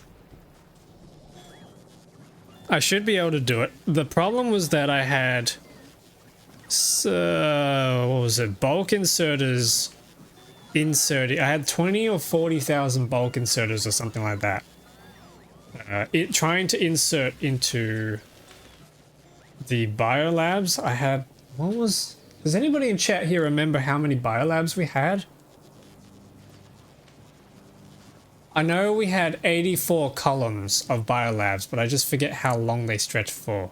I should be able to do it. The problem was that I had... what was it? Bulk inserters inserting. I had 20 or 40,000 bulk inserters or something like that. Trying to insert into the biolabs. I had... What was... Does anybody in chat here remember how many biolabs we had? I know we had 84 columns of biolabs, but I just forget how long they stretch for.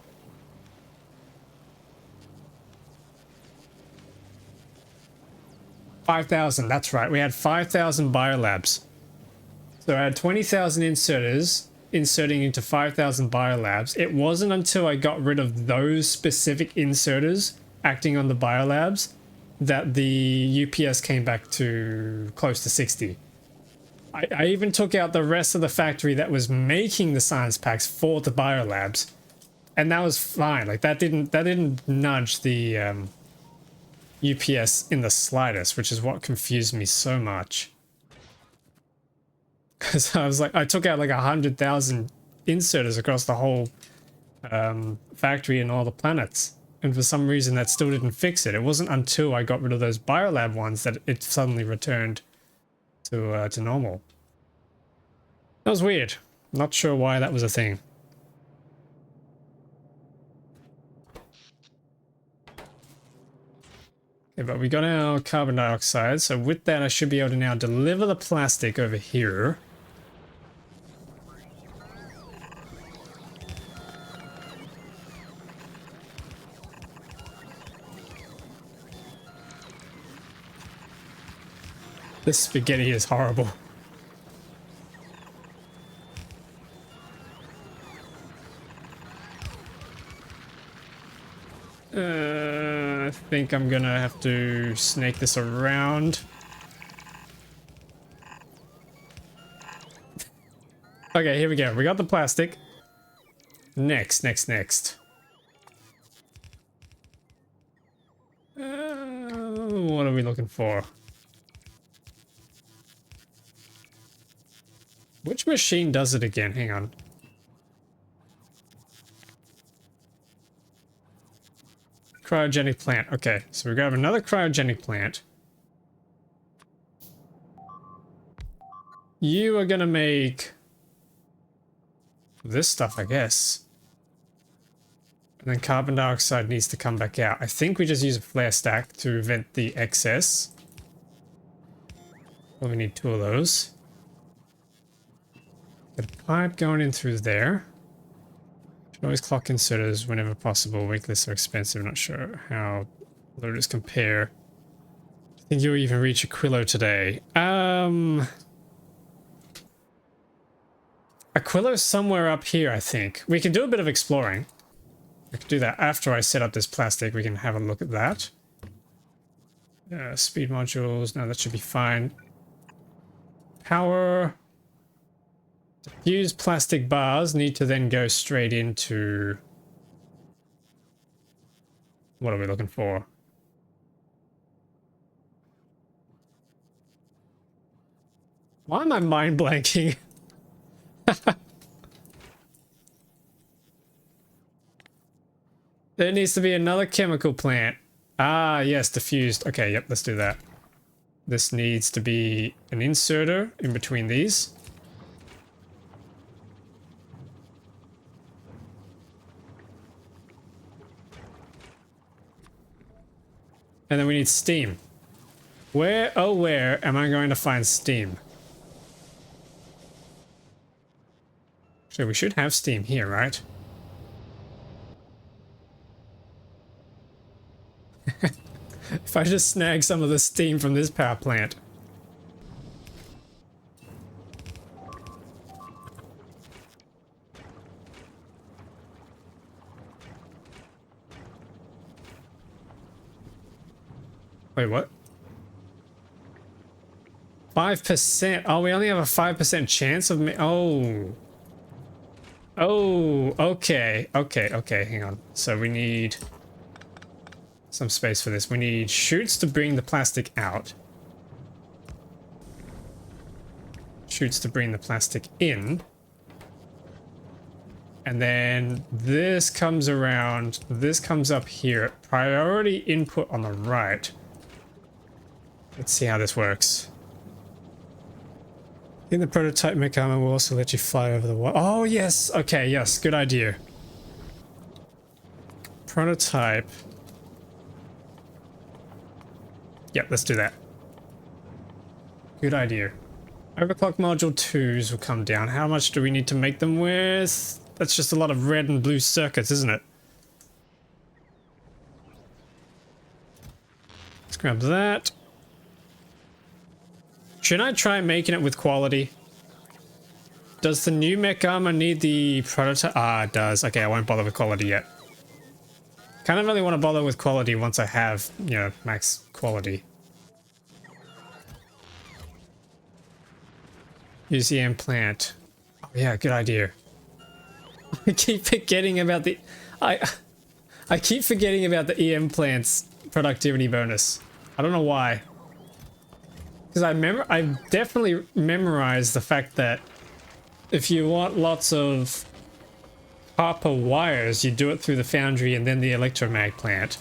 $5,000, that's right. We had 5,000 biolabs. So I had 20,000 inserters inserting into 5,000 biolabs. It wasn't until I got rid of those specific inserters acting on the biolabs that the UPS came back to close to 60. I even took out the rest of the factory that was making the science packs for the biolabs, and that was fine. Like that didn't nudge the UPS in the slightest, which is what confused me so much. Because I was like, I took out like 100,000 inserters across the whole factory and all the planets, and for some reason that still didn't fix it. It wasn't until I got rid of those biolab ones that it suddenly returned to normal. That was weird. Not sure why that was a thing. Okay, but we got our carbon dioxide, so with that I should be able to now deliver the plastic over here. This spaghetti is horrible. I think I'm gonna have to snake this around. Okay, here we go. We got the plastic. Next. What are we looking for? Which machine does it again? Hang on. Cryogenic plant. Okay, so we grab another cryogenic plant. You are gonna make this stuff, I guess. And then carbon dioxide needs to come back out. I think we just use a flare stack to vent the excess. Well, we need 2 of those. Got a pipe going in through there. Should always clock inserters whenever possible. Weightless are expensive. Not sure how loaders compare. I think you'll even reach a Aquilo today. Aquilo's somewhere up here, I think. We can do a bit of exploring. We can do that after I set up this plastic. We can have a look at that. Speed modules. No, that should be fine. Power. Diffused plastic bars need to then go straight into... What are we looking for? Why am I mind blanking? There needs to be another chemical plant. Ah, yes, diffused. Okay, yep, let's do that. This needs to be an inserter in between these. And then we need steam. Where, oh where am I going to find steam? So we should have steam here, right? If I just snag some of the steam from this power plant. Wait, what? 5%. Oh, we only have a 5% chance of me. Oh. Oh, okay. Okay, hang on. So we need some space for this. We need chutes to bring the plastic out. Chutes to bring the plastic in. And then this comes around. This comes up here. Priority input on the right. Let's see how this works. In the prototype, Megabase will also let you fly over the wall. Oh, yes. Okay, yes. Good idea. Prototype. Yep, let's do that. Good idea. Overclock module 2s will come down. How much do we need to make them with? That's just a lot of red and blue circuits, isn't it? Let's grab that. Should I try making it with quality? Does the new mech armor need the prototype? Ah, it does. Okay, I won't bother with quality yet. Kind of really want to bother with quality once I have, you know, max quality. Use the implant. Oh yeah, good idea. I keep forgetting about the... I keep forgetting about the EM plant's productivity bonus. I don't know why. Because I definitely memorized the fact that if you want lots of copper wires, you do it through the foundry and then the electromag plant.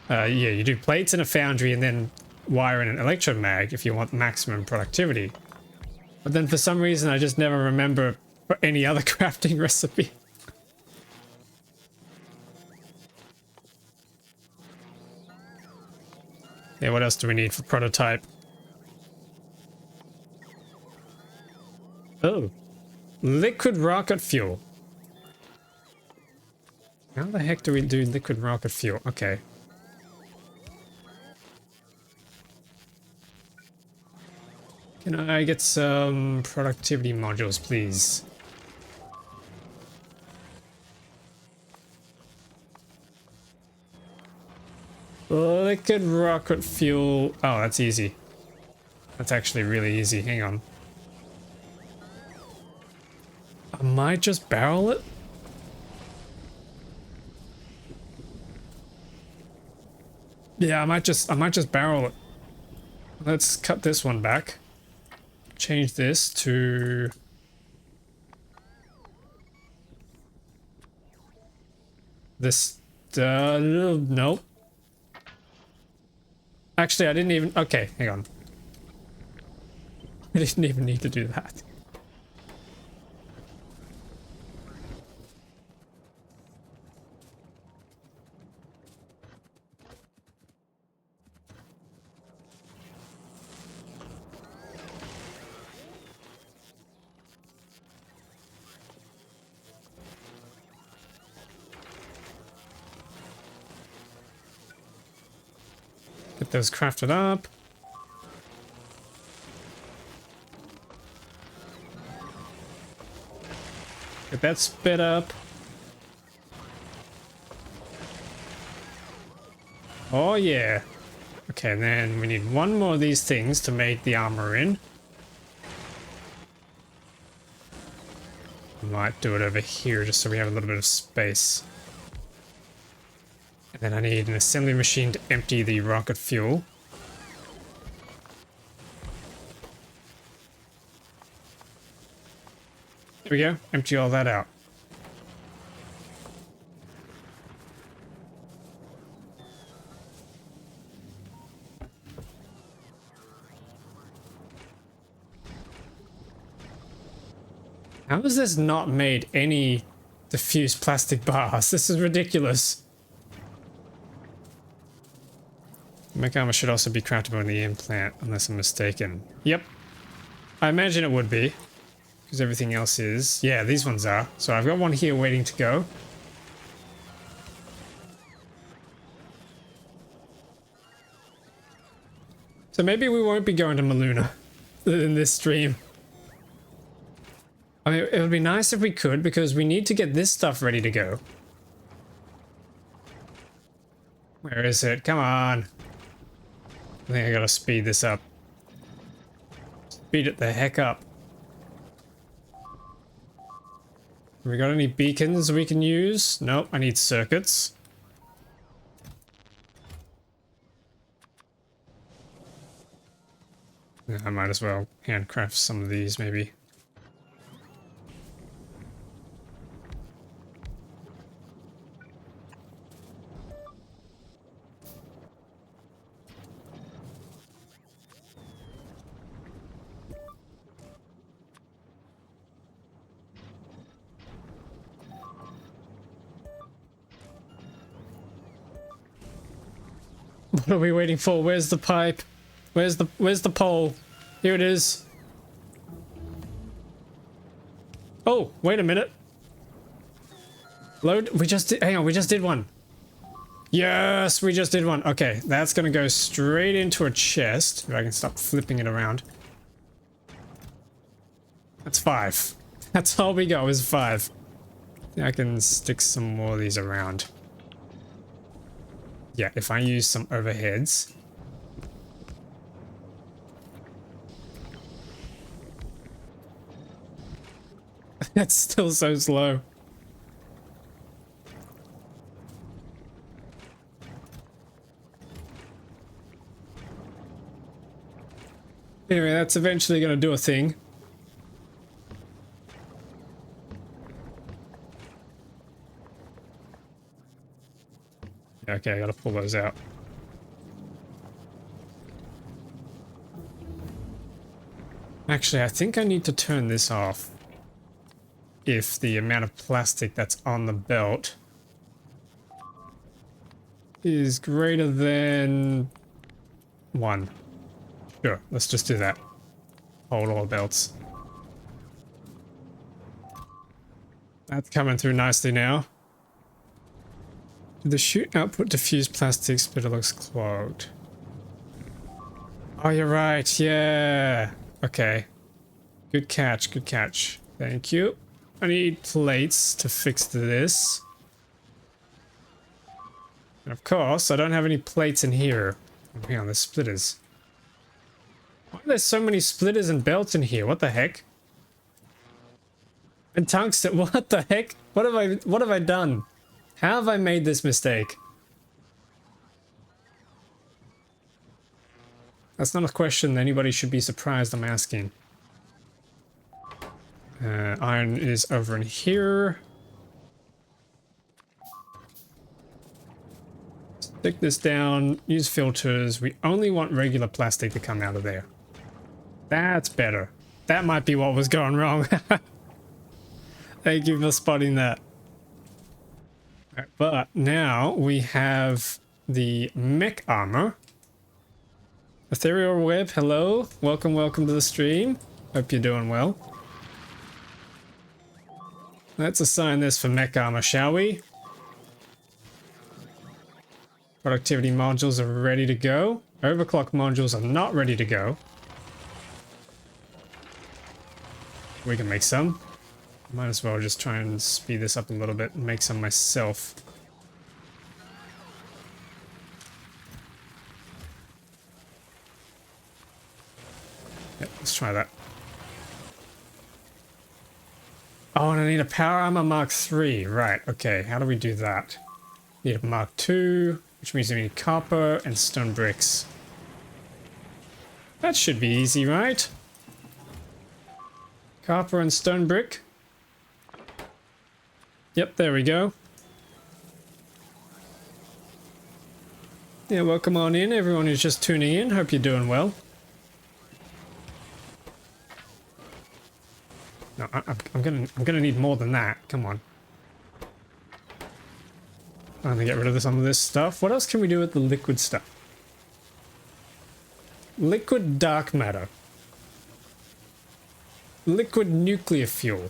Yeah, you do plates in a foundry and then wire in an electromag if you want maximum productivity. But then for some reason I just never remember for any other crafting recipe. Yeah, what else do we need for prototype? Oh, liquid rocket fuel. How the heck do we do liquid rocket fuel? Okay. Can I get some productivity modules, please? Liquid rocket fuel. Oh, that's easy. That's actually really easy. Hang on. I might just barrel it. Yeah, I might just barrel it. Let's cut this one back. Change this to this. Nope. Actually, I didn't even. Okay, hang on. I didn't even need to do that. Get those crafted up. Get that spit up. Oh yeah. Okay, and then we need one more of these things to make the armor in. Might do it over here just so we have a little bit of space. And then I need an assembly machine to empty the rocket fuel. There we go. Empty all that out. How has this not made any diffused plastic bars? This is ridiculous. Mech armor should also be craftable in the implant, unless I'm mistaken. Yep. I imagine it would be. Because everything else is. Yeah, these ones are. So I've got one here waiting to go. So maybe we won't be going to Maluna in this stream. I mean, it would be nice if we could, because we need to get this stuff ready to go. Where is it? Come on. I think I gotta speed this up. Speed it the heck up. Have we got any beacons we can use? Nope, I need circuits. Yeah, I might as well handcraft some of these, maybe. What are we waiting for? Where's the pipe? Where's the pole? Here it is. Oh, wait a minute. Load. We just did. Hang on, we just did one. Yes, we just did one. Okay, that's gonna go straight into a chest. If I can stop flipping it around. That's 5. That's all we got is 5. I can stick some more of these around. Yeah, if I use some overheads. That's still so slow. Anyway, that's eventually going to do a thing. Okay, I gotta pull those out. Actually, I think I need to turn this off. If the amount of plastic that's on the belt is greater than 1. Sure, let's just do that. Hold all belts. That's coming through nicely now. The chute output diffuse plastics, but it looks clogged. Oh, you're right. Yeah. Okay. Good catch. Good catch. Thank you. I need plates to fix this. And of course, I don't have any plates in here. Oh, hang on, there's splitters. Why are there so many splitters and belts in here? What the heck? And tungsten. What the heck? What have I done? How have I made this mistake? That's not a question anybody should be surprised I'm asking. Iron is over in here. Stick this down, use filters. We only want regular plastic to come out of there. That's better. That might be what was going wrong. Thank you for spotting that. But now we have the mech armor. Ethereal Web, hello. Welcome to the stream. Hope you're doing well. Let's assign this for mech armor, shall we? Productivity modules are ready to go. Overclock modules are not ready to go. We can make some. Might as well just try and speed this up a little bit and make some myself. Yep, let's try that. Oh, and I need a power armor Mark 3. Right, okay, how do we do that? Need a Mark 2, which means we need copper and stone bricks. That should be easy, right? Copper and stone brick. Yep, there we go. Yeah, welcome on in, everyone who's just tuning in. Hope you're doing well. No, I'm gonna need more than that. Come on. I'm gonna get rid of some of this stuff. What else can we do with the liquid stuff? Liquid dark matter. Liquid nuclear fuel.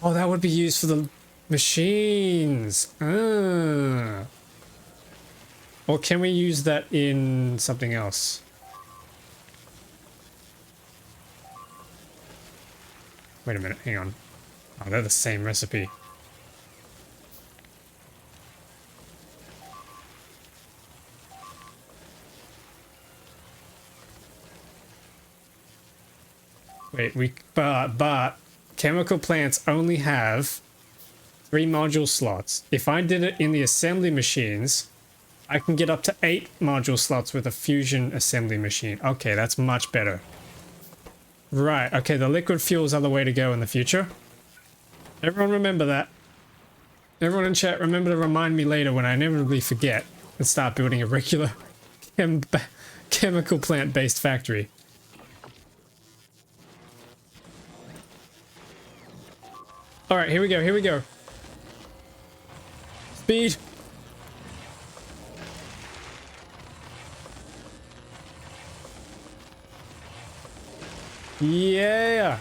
Oh, that would be used for the machines. Ah. Or can we use that in something else? Wait a minute, hang on. Oh, they're the same recipe. Wait, but chemical plants only have 3 module slots. If I did it in the assembly machines, I can get up to 8 module slots with a fusion assembly machine. Okay, that's much better. Right, okay, the liquid fuels are the way to go in the future. Everyone remember that. Everyone in chat, remember to remind me later when I inevitably forget and start building a regular chemical plant-based factory. Alright, here we go, here we go. Speed. Yeah.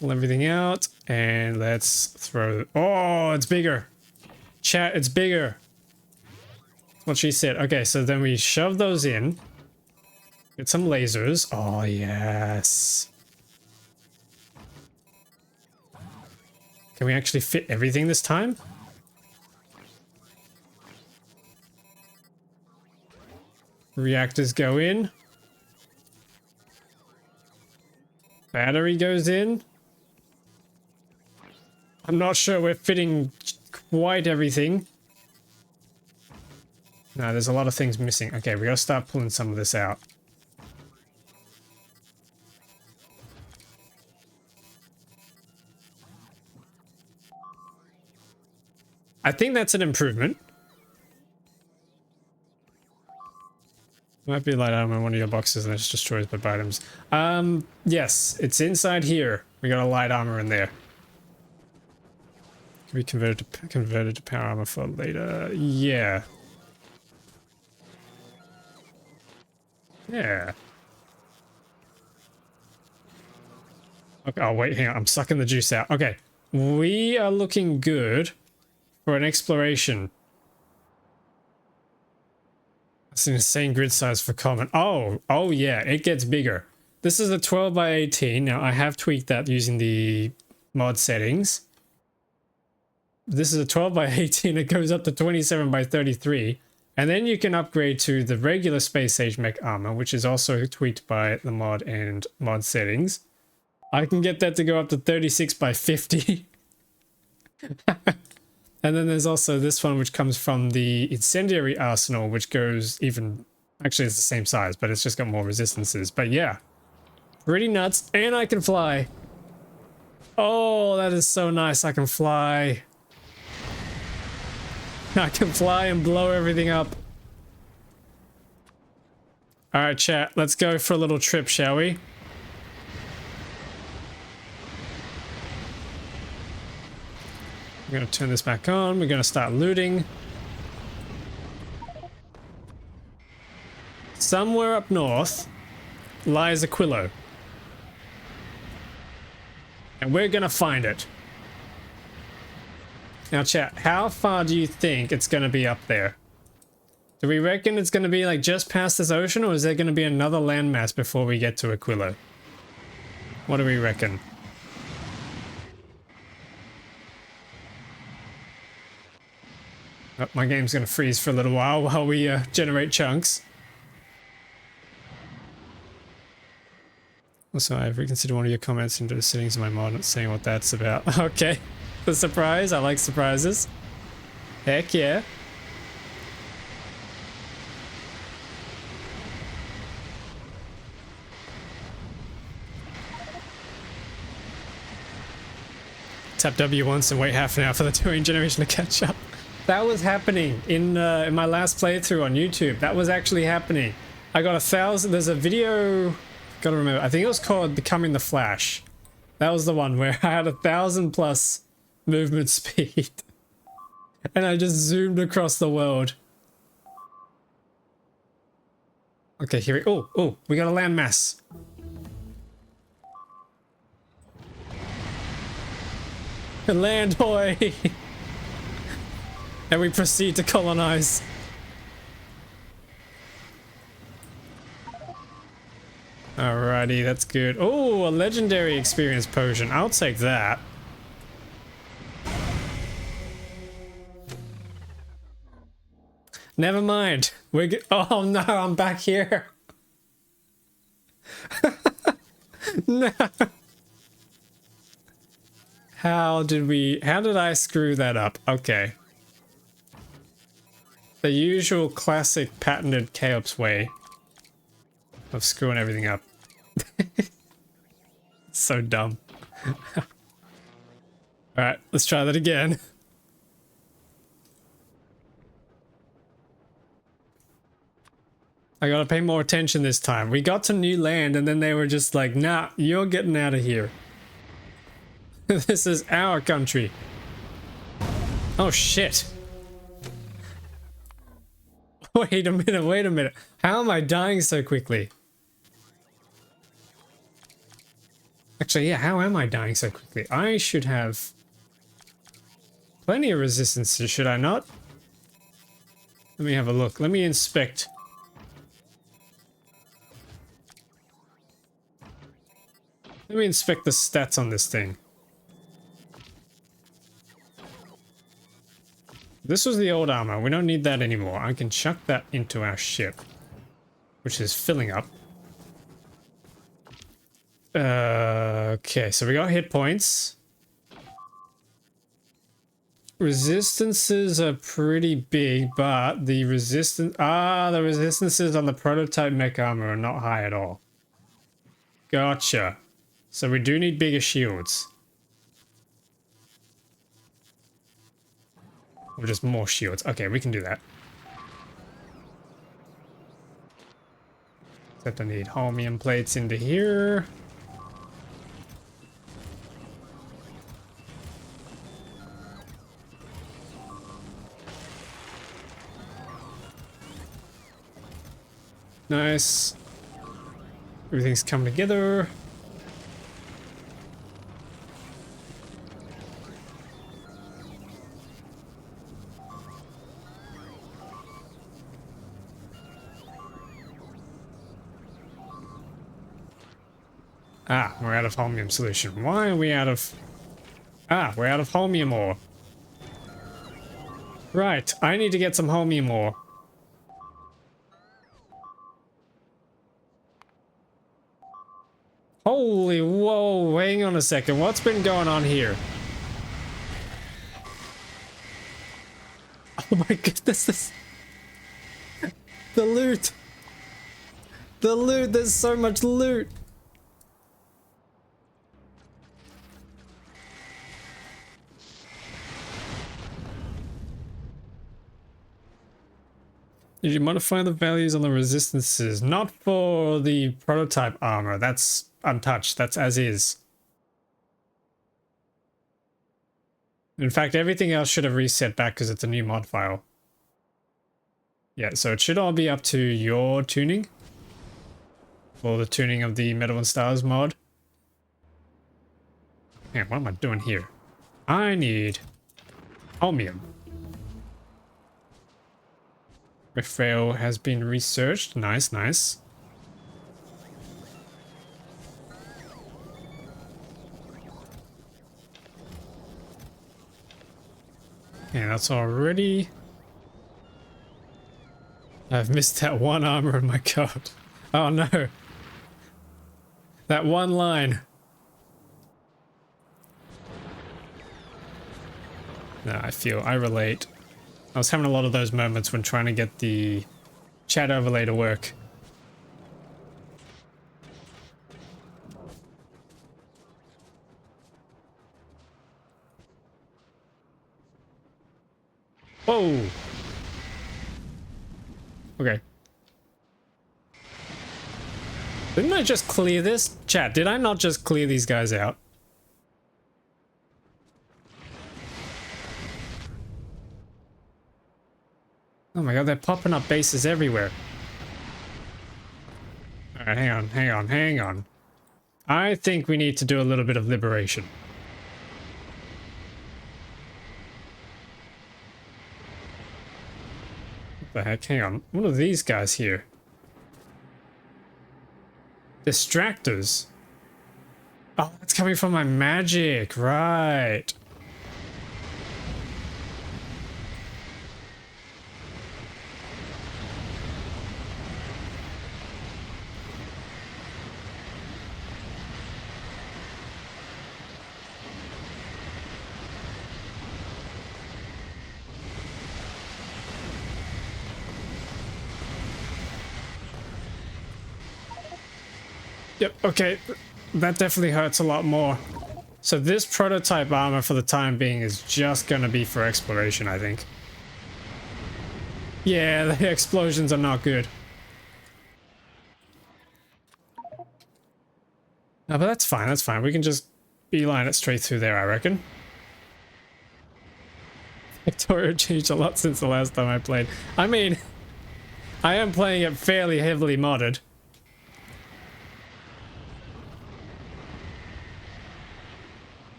Pull everything out and let's throw. Oh, it's bigger. Chat, it's bigger. That's what she said. Okay, so then we shove those in. Get some lasers. Oh, yes. Can we actually fit everything this time? Reactors go in. Battery goes in. I'm not sure we're fitting quite everything. No, there's a lot of things missing. Okay, we gotta start pulling some of this out. I think that's an improvement. Might be light item in one of your boxes and it's destroys by items. Yes, it's inside here. We got a light armor in there. Can be converted to power armor for later. Yeah. Yeah. Okay, oh wait, hang on. I'm sucking the juice out. Okay. We are looking good for an exploration. That's an insane grid size for common. Oh yeah, it gets bigger. This is a 12 by 18. Now I have tweaked that using the mod settings. This is a 12 by 18. It goes up to 27 by 33. And then you can upgrade to the regular Space Age mech armor, which is also tweaked by the mod and mod settings. I can get that to go up to 36 by 50. And then there's also this one, which comes from the incendiary arsenal, which goes even... Actually, it's the same size, but it's just got more resistances. But yeah, pretty nuts. And I can fly. Oh, that is so nice. I can fly. I can fly and blow everything up. All right, chat. Let's go for a little trip, shall we? We're going to turn this back on. We're going to start looting. Somewhere up north lies Aquilo. And we're going to find it. Now, chat, how far do you think it's going to be up there? Do we reckon it's going to be like just past this ocean, or is there going to be another landmass before we get to Aquilo? What do we reckon? Oh, my game's going to freeze for a little while we generate chunks. Also, I've reconsidered one of your comments into the settings of my mod, not saying what that's about. Okay. The surprise. I like surprises. Heck yeah. Tap W once and wait half an hour for the touring generation to catch up. That was happening in my last playthrough on YouTube. That was actually happening. I got 1,000. There's a video. Gotta remember. I think it was called Becoming the Flash. That was the one where I had 1,000+ movement speed. And I just zoomed across the world. Okay, here we... Oh, we got a landmass. Land, hoy! And we proceed to colonize. Alrighty, that's good. Oh, a legendary experience potion. I'll take that. Never mind. Oh no, I'm back here. No. How did I screw that up? Okay. The usual classic patented Chaos way of screwing everything up. So dumb. Alright, let's try that again. I gotta pay more attention this time. We got to new land and then they were just like, nah, you're getting out of here. This is our country. Oh shit. Wait a minute. How am I dying so quickly? Actually, yeah, how am I dying so quickly? I should have plenty of resistances, should I not? Let me have a look. Let me inspect. Let me inspect the stats on this thing. This was the old armor. We don't need that anymore. I can chuck that into our ship, which is filling up. Okay, so we got hit points. Resistances are pretty big, but the the resistances on the prototype mech armor are not high at all. Gotcha. So we do need bigger shields. Or just more shields. Okay, we can do that. Except I need holmium plates into here. Nice. Everything's come together. Ah, we're out of holmium solution. Why are we out of... Ah, we're out of holmium ore. Right, I need to get some holmium ore. Holy whoa, hang on a second. What's been going on here? Oh my goodness, this... The loot! The loot, there's so much loot! Did you modify the values on the resistances? Not for the prototype armor. That's untouched. That's as is. In fact, everything else should have reset back because it's a new mod file. Yeah, so it should all be up to your tuning. Or the tuning of the Metal and Stars mod. Man, what am I doing here? I need holmium. Raphael has been researched. Nice, nice. Yeah, that's already... I've missed that one armor in my code. Oh no. That one line. No, I relate. I was having a lot of those moments when trying to get the chat overlay to work. Whoa! Okay. Didn't I just clear this? Chat, did I not just clear these guys out? Oh my god, they're popping up bases everywhere. Alright, hang on. I think we need to do a little bit of liberation. What the heck? Hang on. What are these guys here? Distractors. Oh, that's coming from my magic, right? Yep, okay. That definitely hurts a lot more. So this prototype armor for the time being is just gonna be for exploration, I think. Yeah, the explosions are not good. No, but that's fine, that's fine. We can just beeline it straight through there, I reckon. Factorio changed a lot since the last time I played. I mean, I am playing it fairly heavily modded.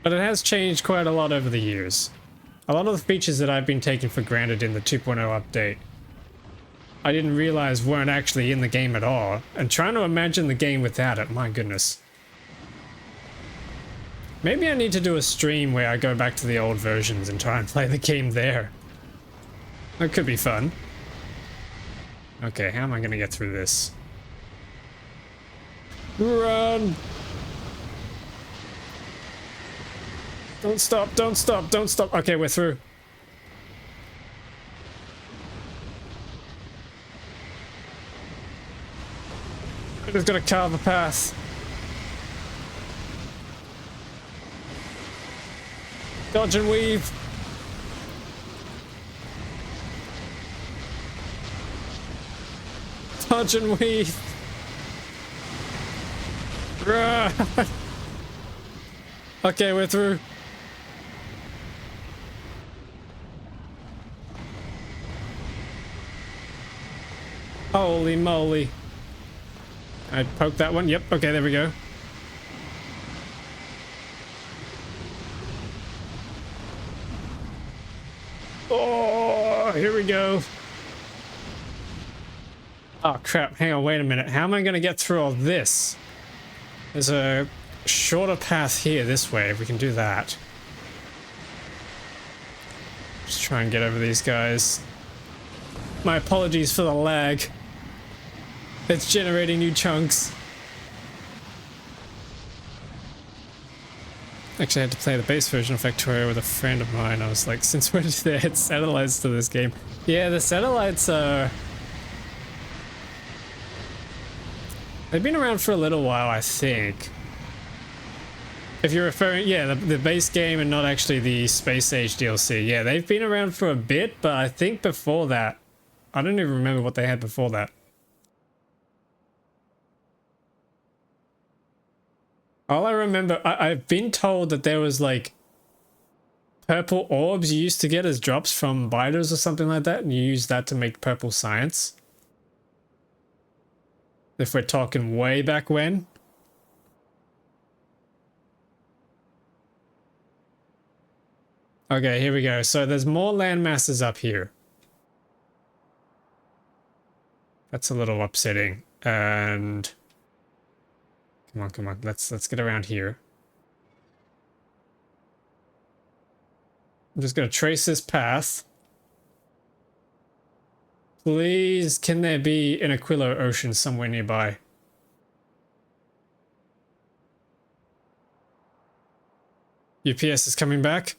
But it has changed quite a lot over the years. A lot of the features that I've been taking for granted in the 2.0 update, I didn't realize weren't actually in the game at all. And trying to imagine the game without it, my goodness. Maybe I need to do a stream where I go back to the old versions and try and play the game there. That could be fun. Okay, how am I gonna get through this? Run! Don't stop, don't stop, don't stop. Okay, we're through. I just gotta carve a path. Dodge and weave. Dodge and weave. Run! Okay, we're through. Holy moly. I poked that one. Yep, okay, there we go. Oh, here we go. Oh crap, hang on, wait a minute. How am I gonna get through all this? There's a shorter path here this way, if we can do that. Just try and get over these guys. My apologies for the lag. It's generating new chunks. Actually, I had to play the base version of Factorio with a friend of mine. I was like, since when did they add satellites to this game? Yeah, the satellites are... they've been around for a little while, I think. If you're referring... yeah, the base game and not actually the Space Age DLC. Yeah, they've been around for a bit, but I think before that... I don't even remember what they had before that. All I remember... I've been told that there was like... purple orbs you used to get as drops from biters or something like that, and you use that to make purple science. If we're talking way back when. Okay, here we go. So there's more land masses up here. That's a little upsetting. And come on, come on. Let's get around here. I'm just gonna trace this path. Please, can there be an Aquilo Ocean somewhere nearby? UPS is coming back.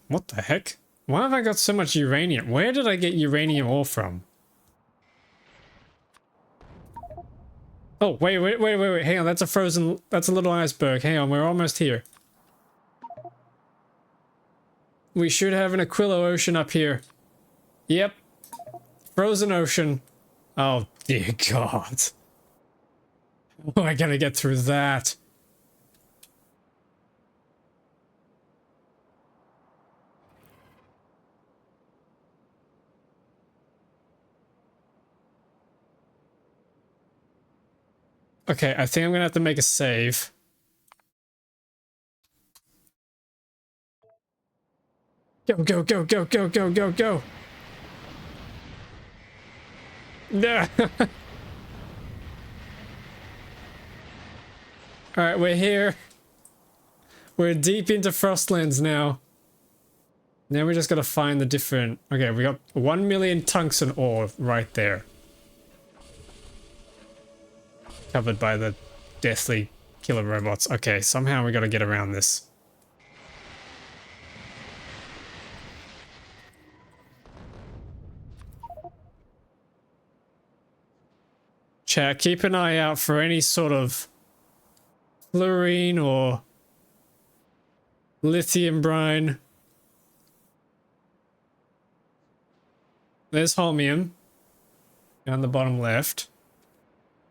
What the heck? Why have I got so much uranium? Where did I get uranium ore from? Oh, wait. Hang on, that's a frozen... that's a little iceberg. Hang on, we're almost here. We should have an Aquilo Ocean up here. Yep. Frozen ocean. Oh, dear God. How am I gonna get through that? Okay, I think I'm gonna have to make a save. Go, go, go, go, go, go, go, go. Yeah. Alright, we're here. We're deep into Frostlands now. Now we just gotta find the different... Okay, we got 1 million tungsten ore right there. Covered by the deathly killer robots. Okay, somehow we gotta get around this. Chat, keep an eye out for any sort of fluorine or lithium brine. There's holmium down the bottom left.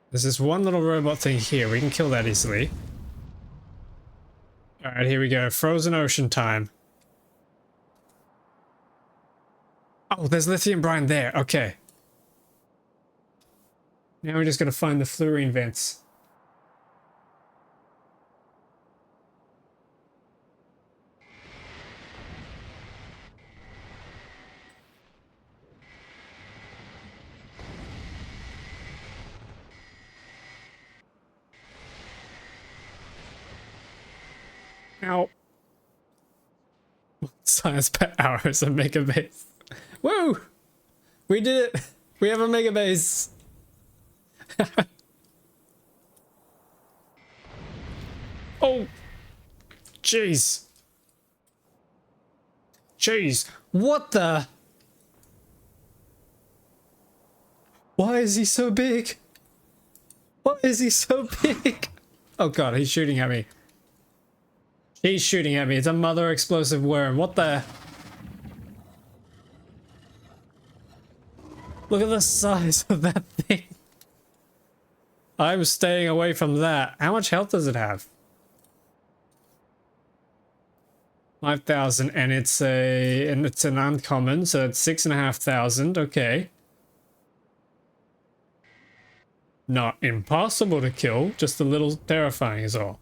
There's this one little robot thing here. We can kill that easily. Alright, here we go. Frozen ocean time. Oh, there's lithium brine there. Okay. Now we're just going to find the fluorine vents. Ow. Science per hour is a megabase. Woo! We did it! We have a megabase! Oh! Jeez. Jeez. What the? Why is he so big? Why is he so big? Oh god, he's shooting at me. He's shooting at me. It's a mother explosive worm. What the? Look at the size of that thing. I'm staying away from that. How much health does it have? 5,000, and it's an uncommon, so it's 6,500. Okay. Not impossible to kill, just a little terrifying is all.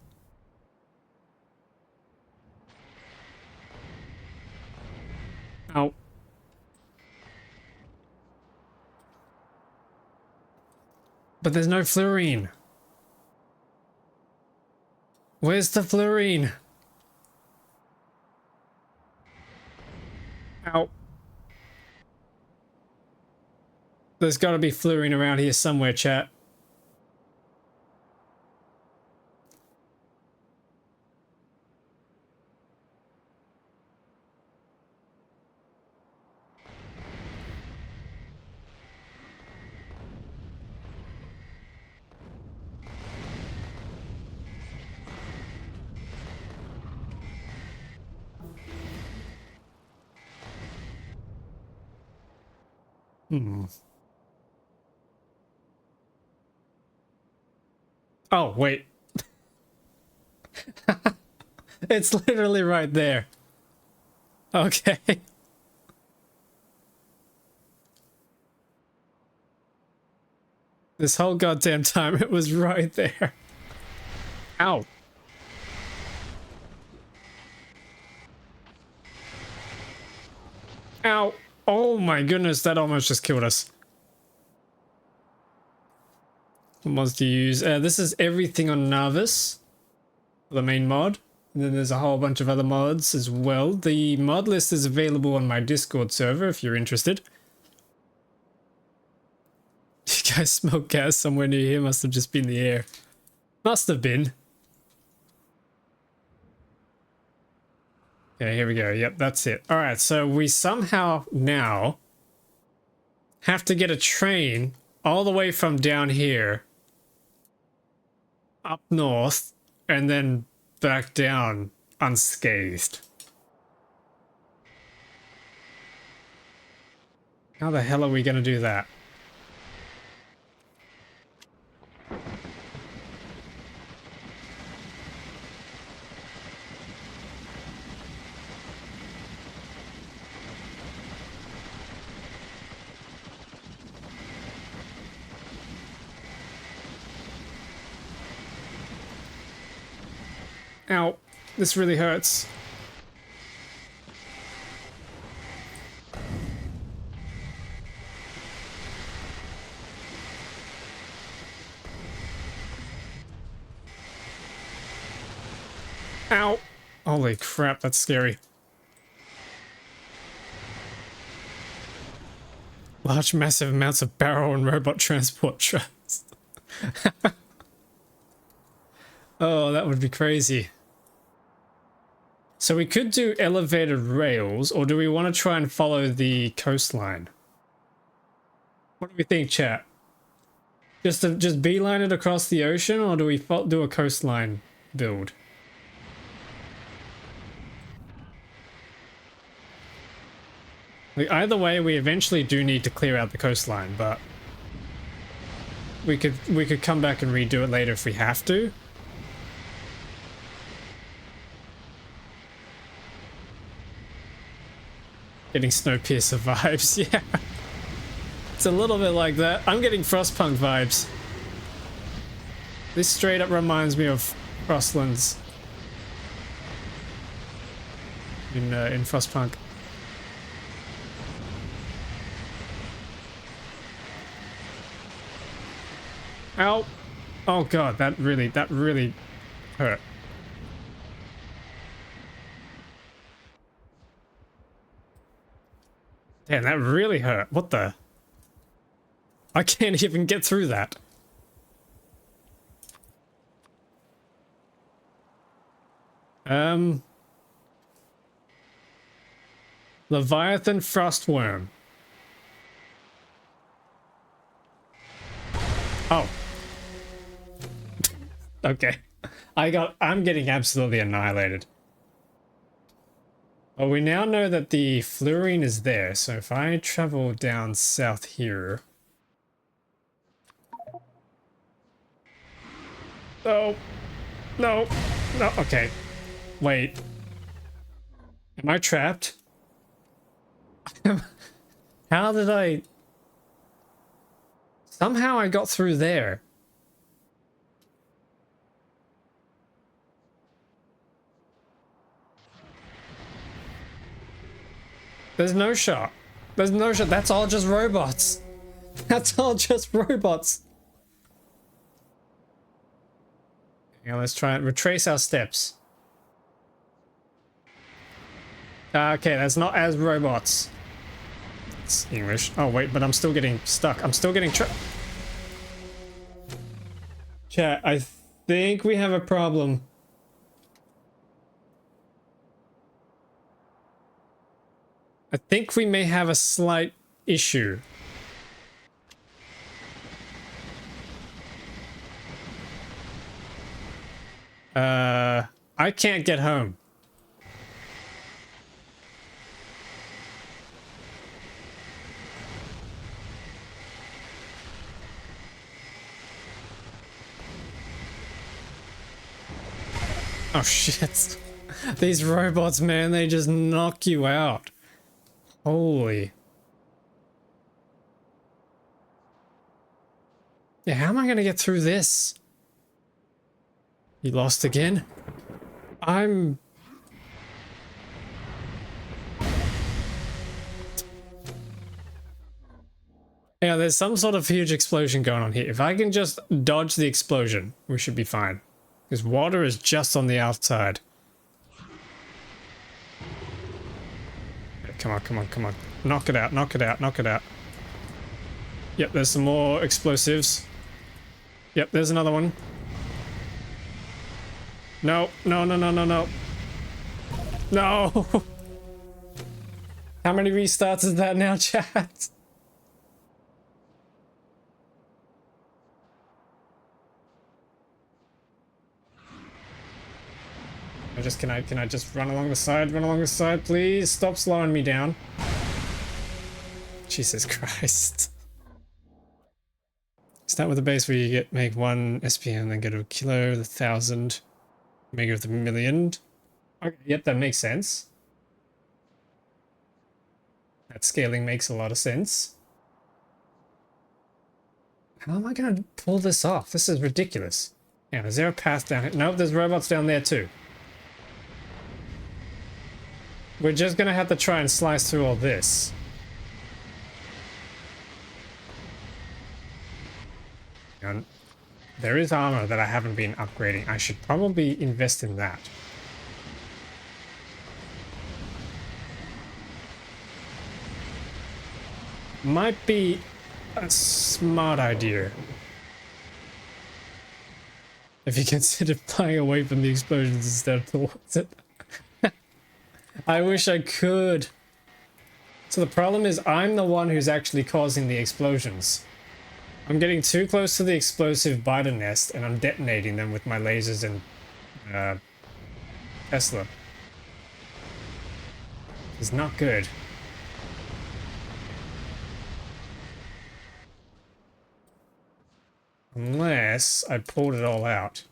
Ow. But there's no fluorine. Where's the fluorine? Ow. There's gotta be fluorine around here somewhere, chat. Oh, wait. It's literally right there. Okay. This whole goddamn time it was right there. Ow. Ow. Oh my goodness, that almost just killed us. What mods do you use? This is everything on Narvis, the main mod. And then there's a whole bunch of other mods as well. The mod list is available on my Discord server if you're interested. You guys smoke gas somewhere near here? Must have just been the air. Must have been. Okay, here we go. Yep, that's it. Alright, so we somehow now have to get a train all the way from down here up north and then back down unscathed. How the hell are we gonna do that? Ow, this really hurts. Ow! Holy crap, that's scary. Large, massive amounts of barrel and robot transport trucks. Oh, that would be crazy. So we could do elevated rails, or do we want to try and follow the coastline? What do we think, chat? Just beeline it across the ocean, or do we do a coastline build? Like, either way, we eventually do need to clear out the coastline, but we could come back and redo it later if we have to. Getting Snowpiercer vibes, yeah. It's a little bit like that. I'm getting Frostpunk vibes. This straight up reminds me of Frostlands in Frostpunk. Ow! Oh god, that really hurt. Damn, that really hurt. What the? I can't even get through that. Leviathan Frostworm. Oh. Okay. I'm getting absolutely annihilated. Well, we now know that the fluorine is there, so if I travel down south here... Oh! No! No, okay. Wait. Am I trapped? How did I... Somehow I got through there. There's no shot. There's no shot. That's all just robots. That's all just robots. Now let's try and retrace our steps. Okay, that's not as robots. It's English. Oh wait, but I'm still getting stuck. I'm still getting Chat, I think we have a problem. I think we may have a slight issue. I can't get home. Oh shit. These robots, man, they just knock you out. Holy. Yeah, how am I gonna get through this? You lost again? I'm... Yeah, there's some sort of huge explosion going on here. If I can just dodge the explosion, we should be fine. Because water is just on the outside. Come on, come on, come on. Knock it out, knock it out, knock it out. Yep, there's some more explosives. Yep, there's another one. No, no, no, no, no, no. No! How many restarts is that now, chat? Can I just run along the side, please? Stop slowing me down. Jesus Christ. Start with a base where you make 1 SPM, then go to a kilo, 1,000, mega of the million. Okay, yep, that makes sense. That scaling makes a lot of sense. How am I gonna pull this off? This is ridiculous. Yeah, is there a path down here? Nope, there's robots down there too. We're just gonna have to try and slice through all this. And there is armor that I haven't been upgrading. I should probably invest in that. might be a smart idea. If you consider flying away from the explosions instead of towards it. I wish I could. So the problem is I'm the one who's actually causing the explosions. I'm getting too close to the explosive biter nest and I'm detonating them with my lasers and Tesla. It's not good. Unless I pulled it all out.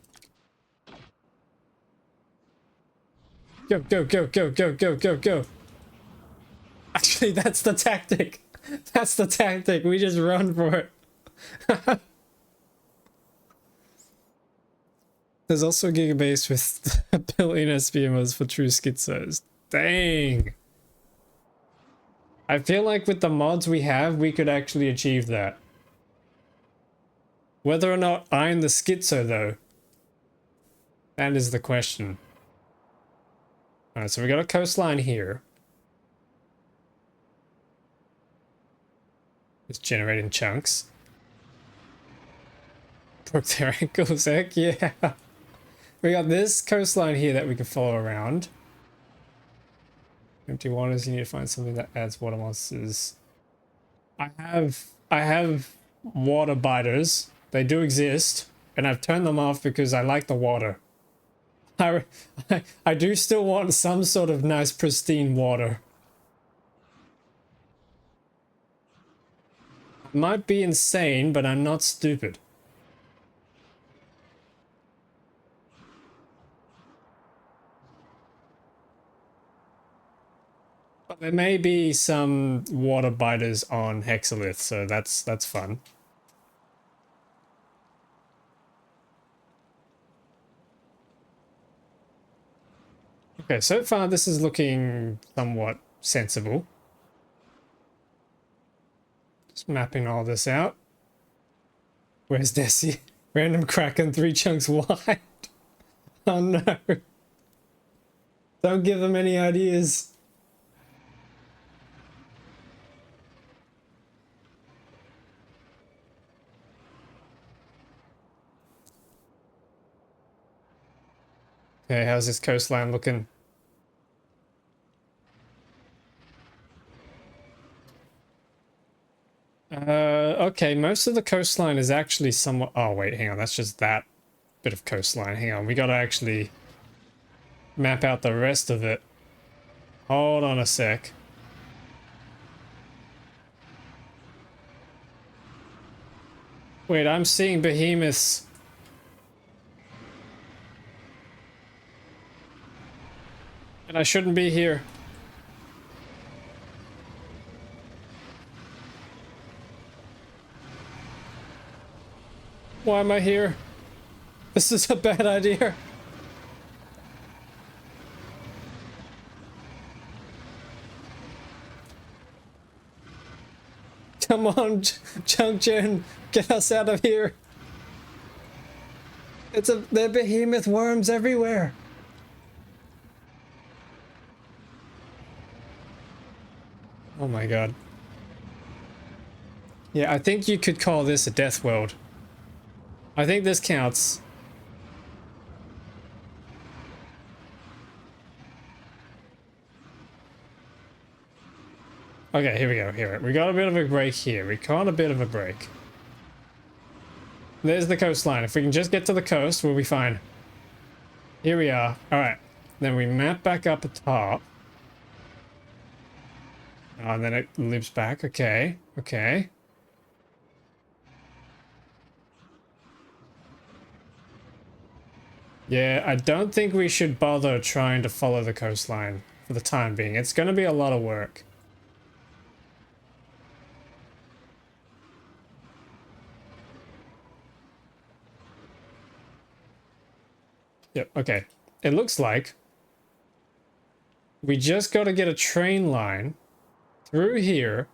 Go, go, go, go, go, go, go, go. Actually, that's the tactic. That's the tactic. We just run for it. There's also a Gigabase with a billion SPMers for true schizos. Dang. I feel like with the mods we have, we could actually achieve that. Whether or not I'm the schizo, though, that is the question. Alright, so we got a coastline here. It's generating chunks. Broke their ankles, heck yeah. We got this coastline here that we can follow around. Empty waters, you need to find something that adds water monsters. I have water biters. They do exist, and I've turned them off because I like the water. I do still want some sort of nice pristine water. Might be insane, but I'm not stupid. But there may be some water biters on Hexalith, so that's fun. Okay, so far this is looking somewhat sensible. Just mapping all this out. Where's Desi? Random Kraken 3 chunks wide. Oh no. Don't give them any ideas. Okay, how's this coastline looking? Okay, most of the coastline is actually somewhat... Oh, wait, hang on, that's just that bit of coastline. Hang on, we gotta actually map out the rest of it. Hold on a sec. Wait, I'm seeing behemoths. And I shouldn't be here. Why am I here? This is a bad idea. Come on, Chungchen, get us out of here. There are behemoth worms everywhere. Oh my god. Yeah, I think you could call this a death world. I think this counts. Okay, here we go. Here we got a bit of a break here. We caught a bit of a break. There's the coastline. If we can just get to the coast, we'll be fine. Here we are. All right. Then we map back up the top. Oh, and then it loops back. Okay. Okay. Yeah, I don't think we should bother trying to follow the coastline for the time being. It's going to be a lot of work. Yep, okay. It looks like we just got to get a train line through here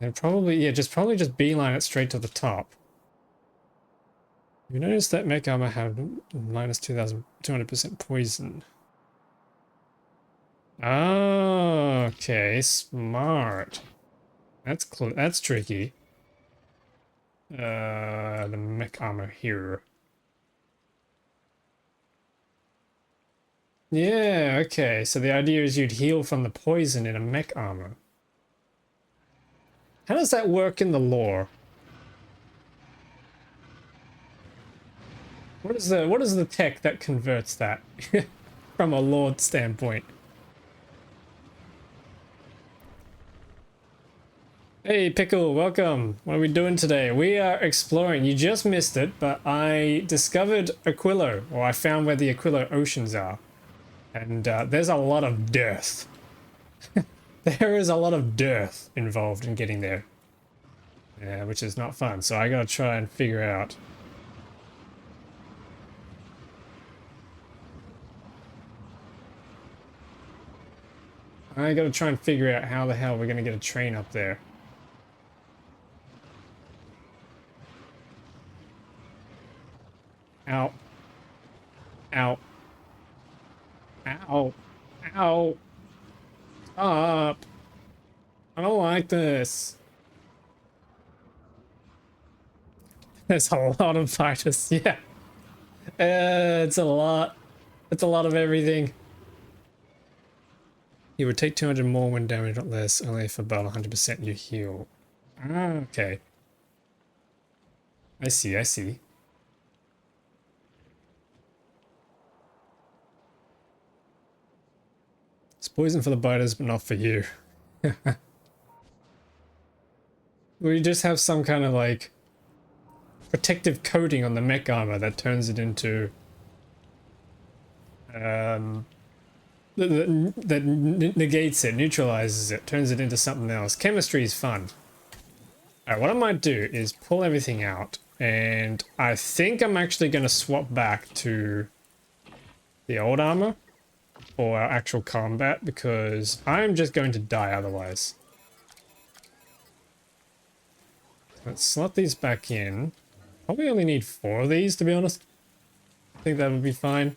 and probably, yeah, probably just beeline it straight to the top. You notice that mech armor have minus 2,200% poison. Oh, okay, smart. That's tricky. The mech armor here. Yeah, okay. So the idea is you'd heal from the poison in a mech armor. How does that work in the lore? What is the tech that converts that from a lore standpoint? Hey Pickle, welcome. What are we doing today? We are exploring. You just missed it, but I discovered Aquilo, or I found where the Aquilo oceans are. And there's a lot of dearth. There is a lot of dearth involved in getting there. Yeah, which is not fun. So I gotta try and figure out. I gotta try and figure out how the hell we're gonna get a train up there. Ow. Ow. Ow. Ow. Stop. I don't like this. There's a lot of fighters. Yeah. It's a lot. It's a lot of everything. You would take 200 more when damage, not less. Only if above 100% you heal. Ah, okay. I see, I see. It's poison for the biters, but not for you. We just have some kind of like protective coating on the mech armor that turns it into that negates it, neutralizes it, turns it into something else. Chemistry is fun. Alright, what I might do is pull everything out, and I think I'm actually going to swap back to the old armor for our actual combat, because I'm just going to die otherwise. Let's slot these back in. Probably only need 4 of these, to be honest. I think that would be fine.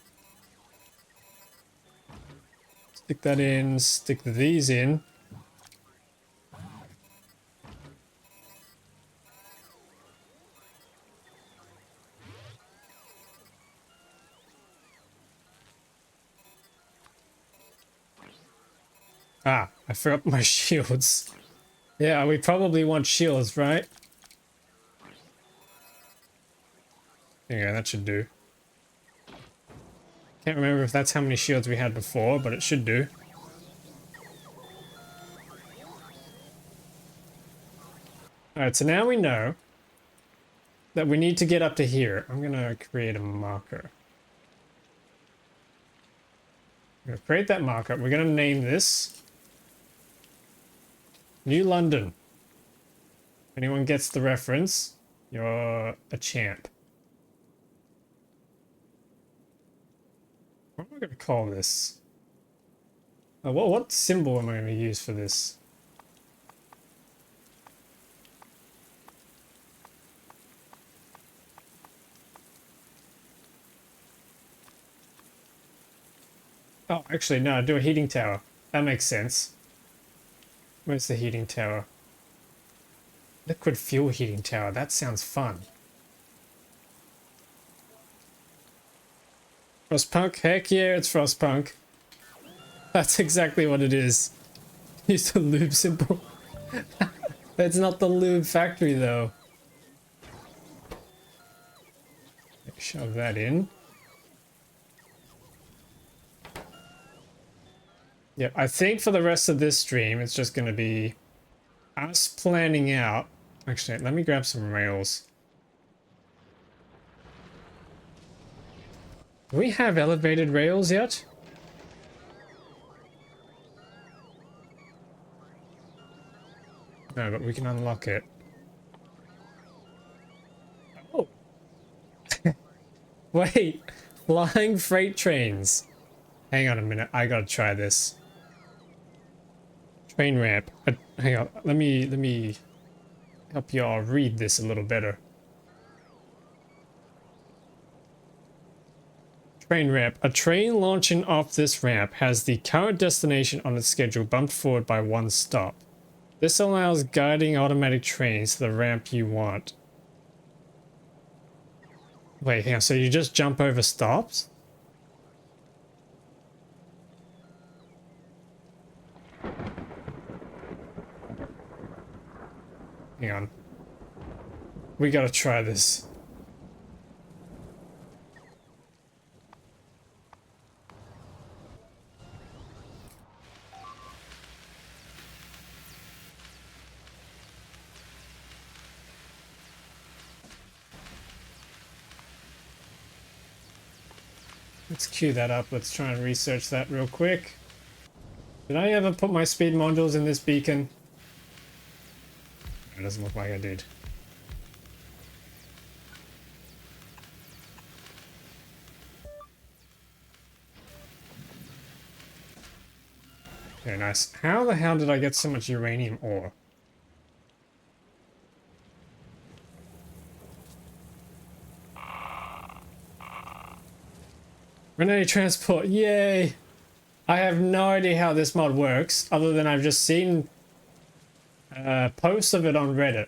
Stick that in, stick these in. Ah, I forgot my shields. Yeah, we probably want shields, right? Yeah, that should do. Can't remember if that's how many shields we had before, but it should do. Alright, so now we know that we need to get up to here. I'm gonna create a marker. I'm gonna create that marker. We're gonna name this New London. If anyone gets the reference, you're a champ. What am I going to call this? What symbol am I going to use for this? Oh, actually, no, do a heating tower. That makes sense. Where's the heating tower? Liquid fuel heating tower. That sounds fun. Frostpunk? Heck yeah, it's Frostpunk. That's exactly what it is. Use the lube symbol. That's not the lube factory though. Shove that in. Yep, I think for the rest of this stream, it's just going to be us planning out. Actually, let me grab some rails. Do we have elevated rails yet? No, but we can unlock it. Oh. Wait, flying freight trains. Hang on a minute, I gotta try this. Train ramp. Hang on, let me help y'all read this a little better. Train ramp. A train launching off this ramp has the current destination on its schedule bumped forward by 1 stop. This allows guiding automatic trains to the ramp you want. Wait, hang on, so you just jump over stops? Hang on. We gotta try this. Let's queue that up. Let's try and research that real quick. Did I ever put my speed modules in this beacon? It doesn't look like I did. Okay, nice. How the hell did I get so much uranium ore? Renee Transport, yay! I have no idea how this mod works, other than I've just seen posts of it on Reddit.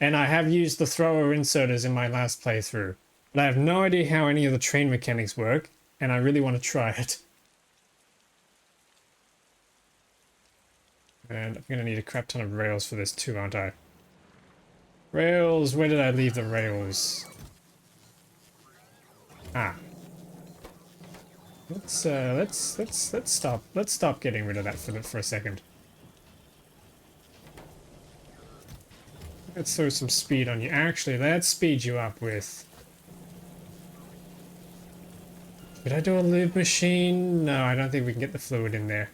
And I have used the thrower inserters in my last playthrough. But I have no idea how any of the train mechanics work, and I really want to try it. And I'm gonna need a crap ton of rails for this too, aren't I? Rails, where did I leave the rails? Ah. Let's stop getting rid of that for a second. Let's throw some speed on you. Actually, let's speed you up with... Did I do a lube machine? No, I don't think we can get the fluid in there.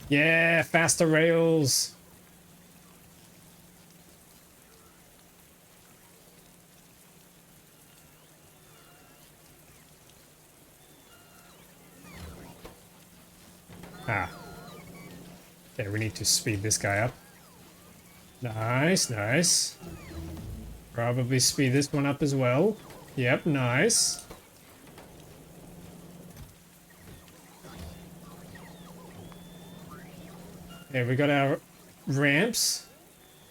Yeah, faster rails. Ah. Okay, we need to speed this guy up. Nice, nice. Probably speed this one up as well. Yep, nice. Okay, we got our ramps.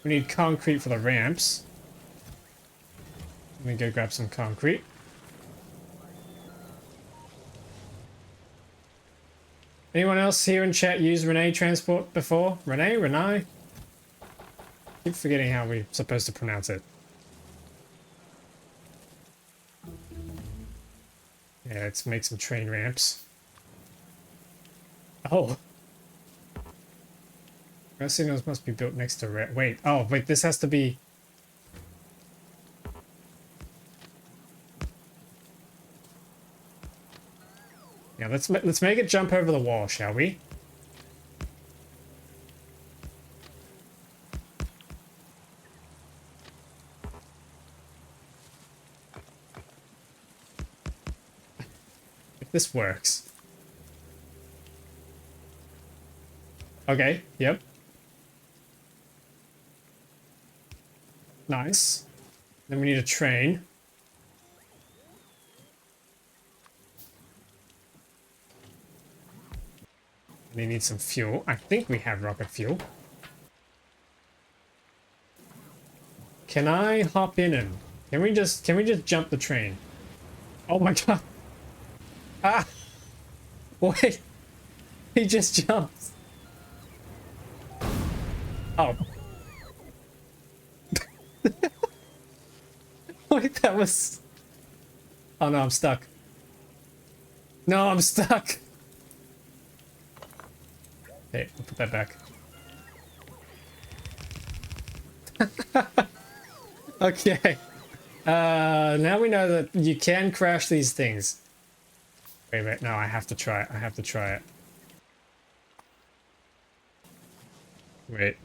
We need concrete for the ramps. Let me go grab some concrete. Anyone else here in chat use Renee Transport before? Renee? Renai? Keep forgetting how we're supposed to pronounce it. Yeah, let's make some train ramps. Oh. Those signals must be built next to wait, oh, wait, this has to be... Yeah, let's make it jump over the wall, shall we? If this works. Okay, yep. Nice. Then we need a train. We need some fuel. I think we have rocket fuel. Can I hop in and can we just jump the train? Oh my god. Ah. Wait. He just jumped. Oh. Wait, that was... Oh no, I'm stuck. No, I'm stuck. Okay, I'll put that back. Okay. Now we know that you can crash these things. Wait, no, I have to try it. I have to try it. Wait.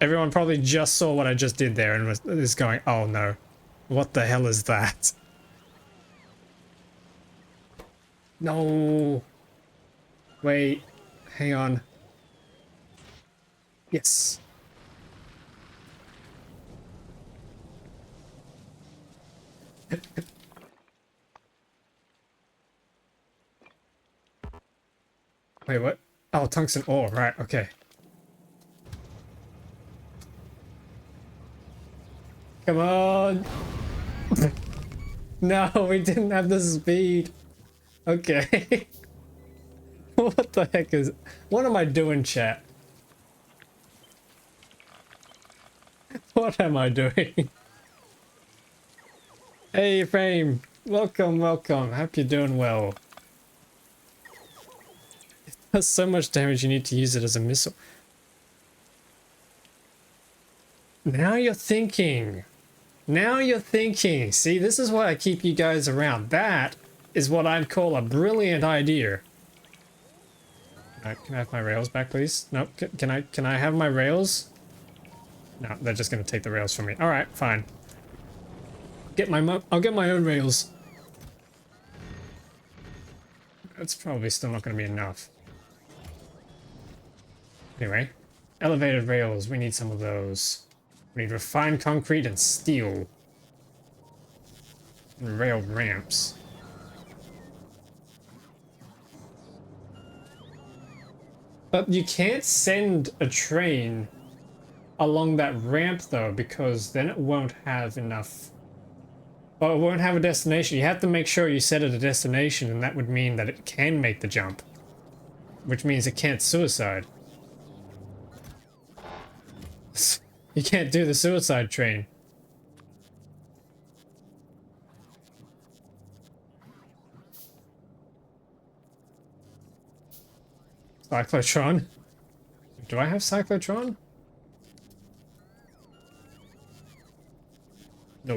Everyone probably just saw what I just did there and is going, oh no. What the hell is that? No. Wait. Hang on. Yes. Wait, what? Oh, tungsten ore, right, okay. Come on! No, we didn't have the speed. Okay. What the heck is... What am I doing, chat? What am I doing? Hey, Frame. Welcome, welcome. Hope you're doing well. It does so much damage you need to use it as a missile. Now you're thinking. Now you're thinking. See, this is why I keep you guys around. That is what I'd call a brilliant idea. Can I have my rails back, please? No, can I have my rails? No, they're just gonna take the rails from me. All right, fine. I'll get my own rails. That's probably still not gonna be enough. Anyway, elevated rails. We need some of those. We need refined concrete and steel. And rail ramps. But you can't send a train along that ramp though, because then it won't have enough. Well, it won't have a destination. You have to make sure you set it a destination, and that would mean that it can make the jump. Which means it can't suicide. You can't do the suicide train. Cyclotron? Do I have cyclotron? No.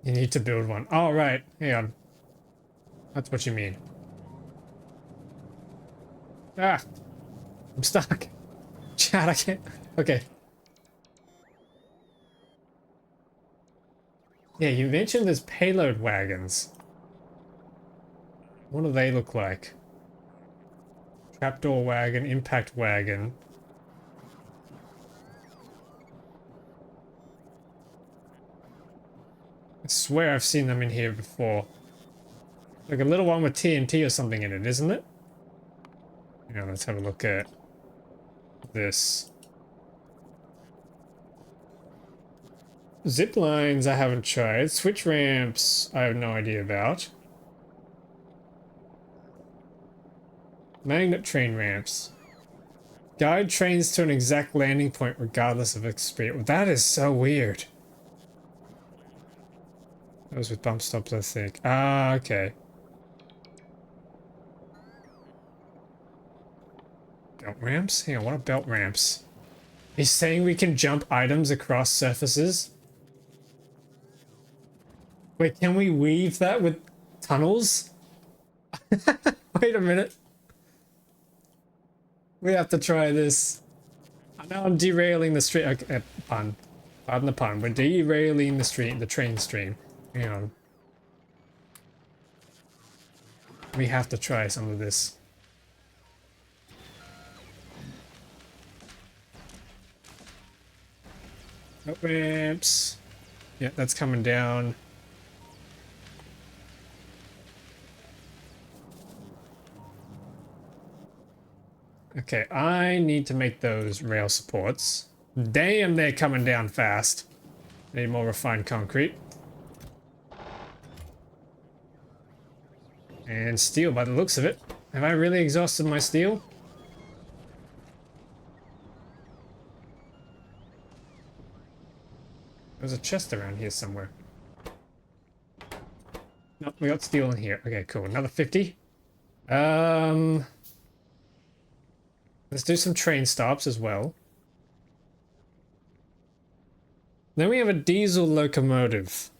You need to build one. Oh, right. Hang on. That's what you mean. Ah! I'm stuck. Chat, I can't. Okay. Yeah, you mentioned there's payload wagons. What do they look like? Trapdoor wagon, impact wagon. I swear I've seen them in here before. Like a little one with TNT or something in it, isn't it? Yeah, let's have a look at this. Zip lines I haven't tried. Switch ramps I have no idea about. Magnet train ramps. Guide trains to an exact landing point regardless of experience. That is so weird. That was with bump stops, I think. Ah, okay. Belt ramps? Hang on, what are belt ramps? He's saying we can jump items across surfaces? Wait, can we weave that with tunnels? Wait a minute. We have to try this. I know I'm derailing the stream. Okay, pun. Pardon the pun. We're derailing the train stream. Hang on. We have to try some of this. Oh, ramps. Yeah, that's coming down. Okay, I need to make those rail supports. Damn, they're coming down fast. Need more refined concrete. And steel by the looks of it. Have I really exhausted my steel? There's a chest around here somewhere. Nope, we got steel in here. Okay, cool. Another 50. Let's do some train stops as well. Then we have a diesel locomotive.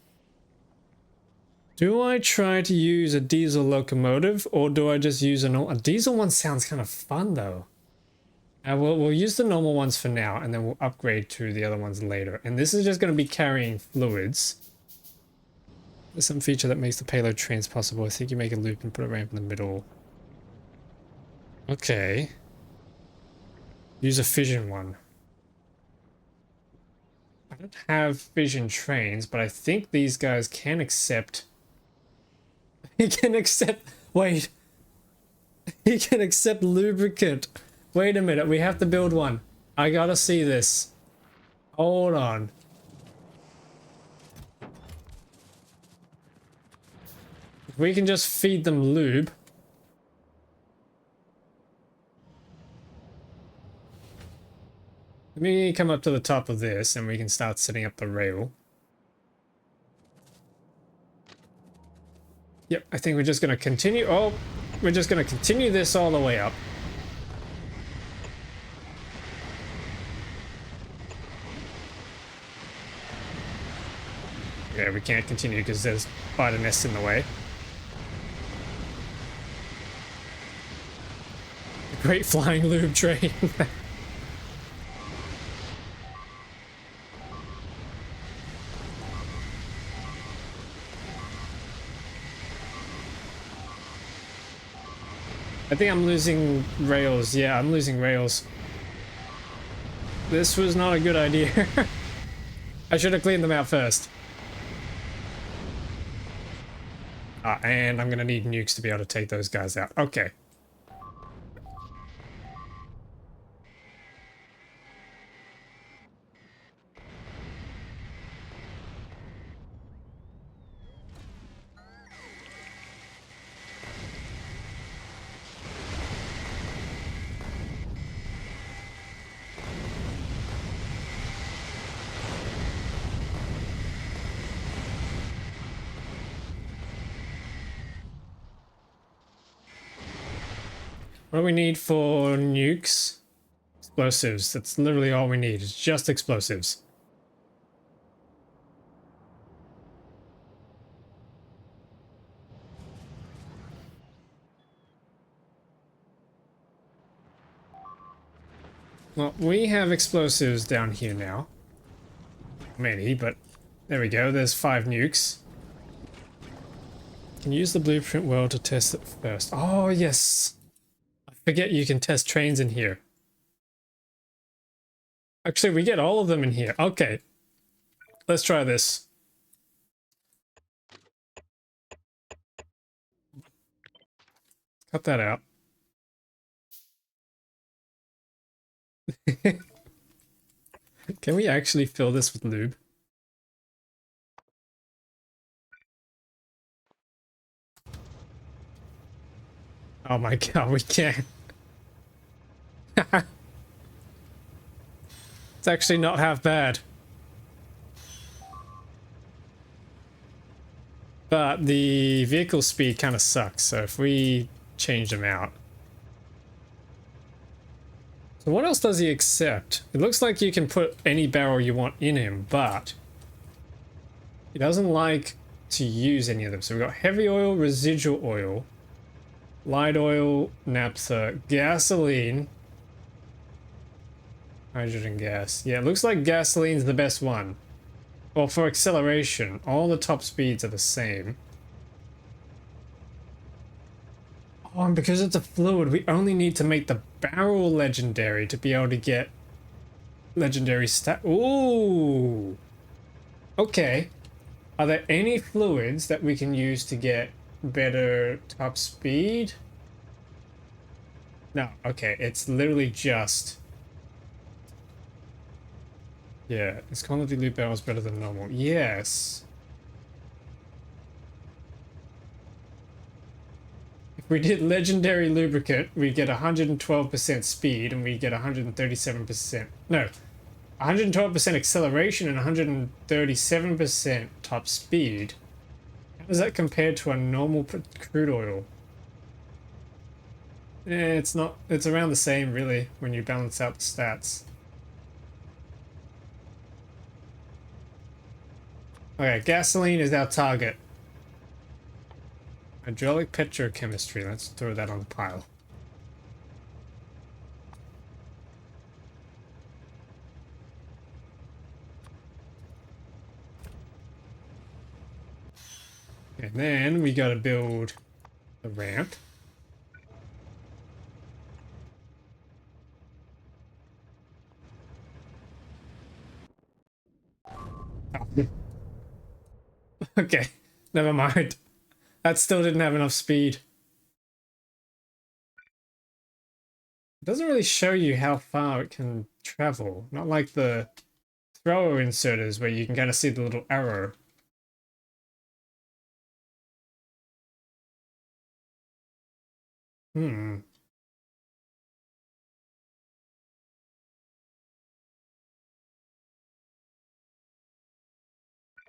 Do I try to use a diesel locomotive, or do I just use a diesel one? Sounds kind of fun though. We'll use the normal ones for now, and then we'll upgrade to the other ones later. And this is just going to be carrying fluids. There's some feature that makes the payload trains possible. I think you make a loop and put a ramp in the middle. Okay. Use a fission one. I don't have fission trains, but I think these guys can accept... He can accept... Wait. He can accept lubricant. Wait a minute, we have to build one. I gotta see this. Hold on. If we can just feed them lube. Let me come up to the top of this and we can start setting up the rail. Yep, I think we're just going to continue. Oh, we're just going to continue this all the way up. Yeah, we can't continue because there's spider nests in the way. The Great Flying Lube Train. I think I'm losing rails. Yeah, I'm losing rails. This was not a good idea. I should have cleaned them out first. And I'm gonna need nukes to be able to take those guys out. Okay. What do we need for nukes? Explosives. That's literally all we need. It's just explosives. Well, we have explosives down here now. Many, but there we go. There's 5 nukes. Can use the blueprint world to test it first. Oh, yes. I forget you can test trains in here. Actually, we get all of them in here. Okay. Let's try this. Cut that out. Can we actually fill this with lube? Oh my god, we can. It's actually not half bad. But the vehicle speed kind of sucks, so if we change them out. So what else does he accept? It looks like you can put any barrel you want in him, but he doesn't like to use any of them. So we've got heavy oil, residual oil, light oil, naphtha, gasoline, hydrogen gas. Yeah, it looks like gasoline's the best one. Well, for acceleration, all the top speeds are the same. Oh, and because it's a fluid, we only need to make the barrel legendary to be able to get legendary stat. Ooh! Okay. Are there any fluids that we can use to get better top speed? No, okay, it's literally just... Yeah, is quality loop barrels better than normal? Yes. If we did legendary lubricant, we get 112% speed and we get 137%. No, 112% acceleration and 137% top speed. How does that compare to a normal crude oil? It's not, it's around the same really when you balance out the stats. Okay, gasoline is our target. Hydraulic petrochemistry, let's throw that on the pile. And then we gotta build a ramp. Okay, never mind. That still didn't have enough speed. It doesn't really show you how far it can travel. Not like the thrower inserters where you can kind of see the little arrow. Hmm.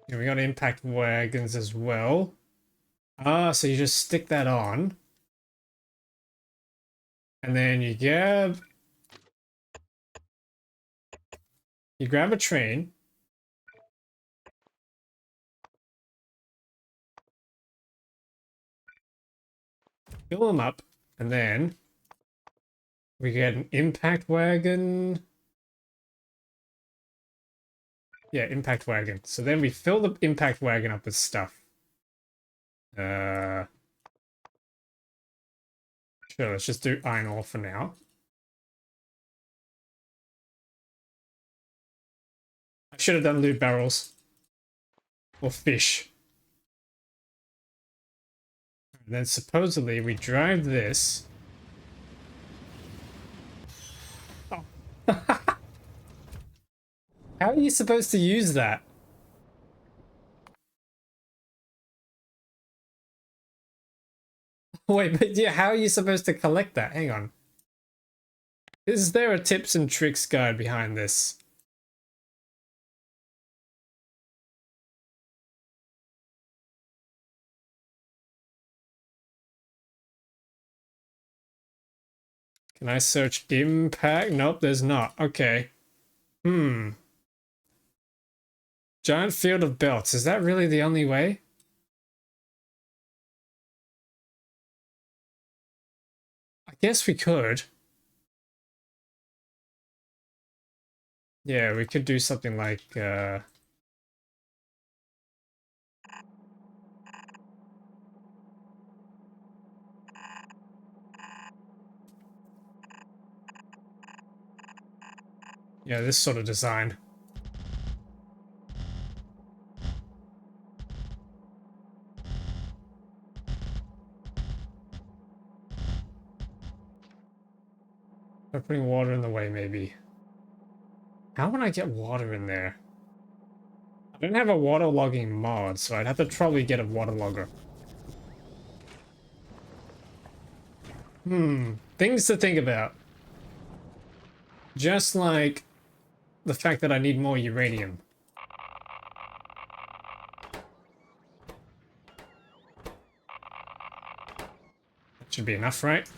Yeah, we got impact wagons as well. Ah, so you just stick that on. And then you grab a train. Fill them up. And then we get an impact wagon. Yeah, impact wagon. So then we fill the impact wagon up with stuff. Sure, let's just do iron ore for now. I should have done loot barrels. Or fish. And then supposedly we drive this. Oh. How are you supposed to use that? Wait, but yeah, how are you supposed to collect that? Hang on. Is there a tips and tricks guide behind this? Can I search impact? Nope, there's not. Okay. Hmm. Giant field of belts. Is that really the only way? I guess we could. Yeah, we could do something like, yeah, this sort of design. By putting water in the way, maybe. How would I get water in there? I don't have a water logging mod, so I'd have to probably get a water logger. Things to think about. Just like the fact that I need more uranium. That should be enough, right?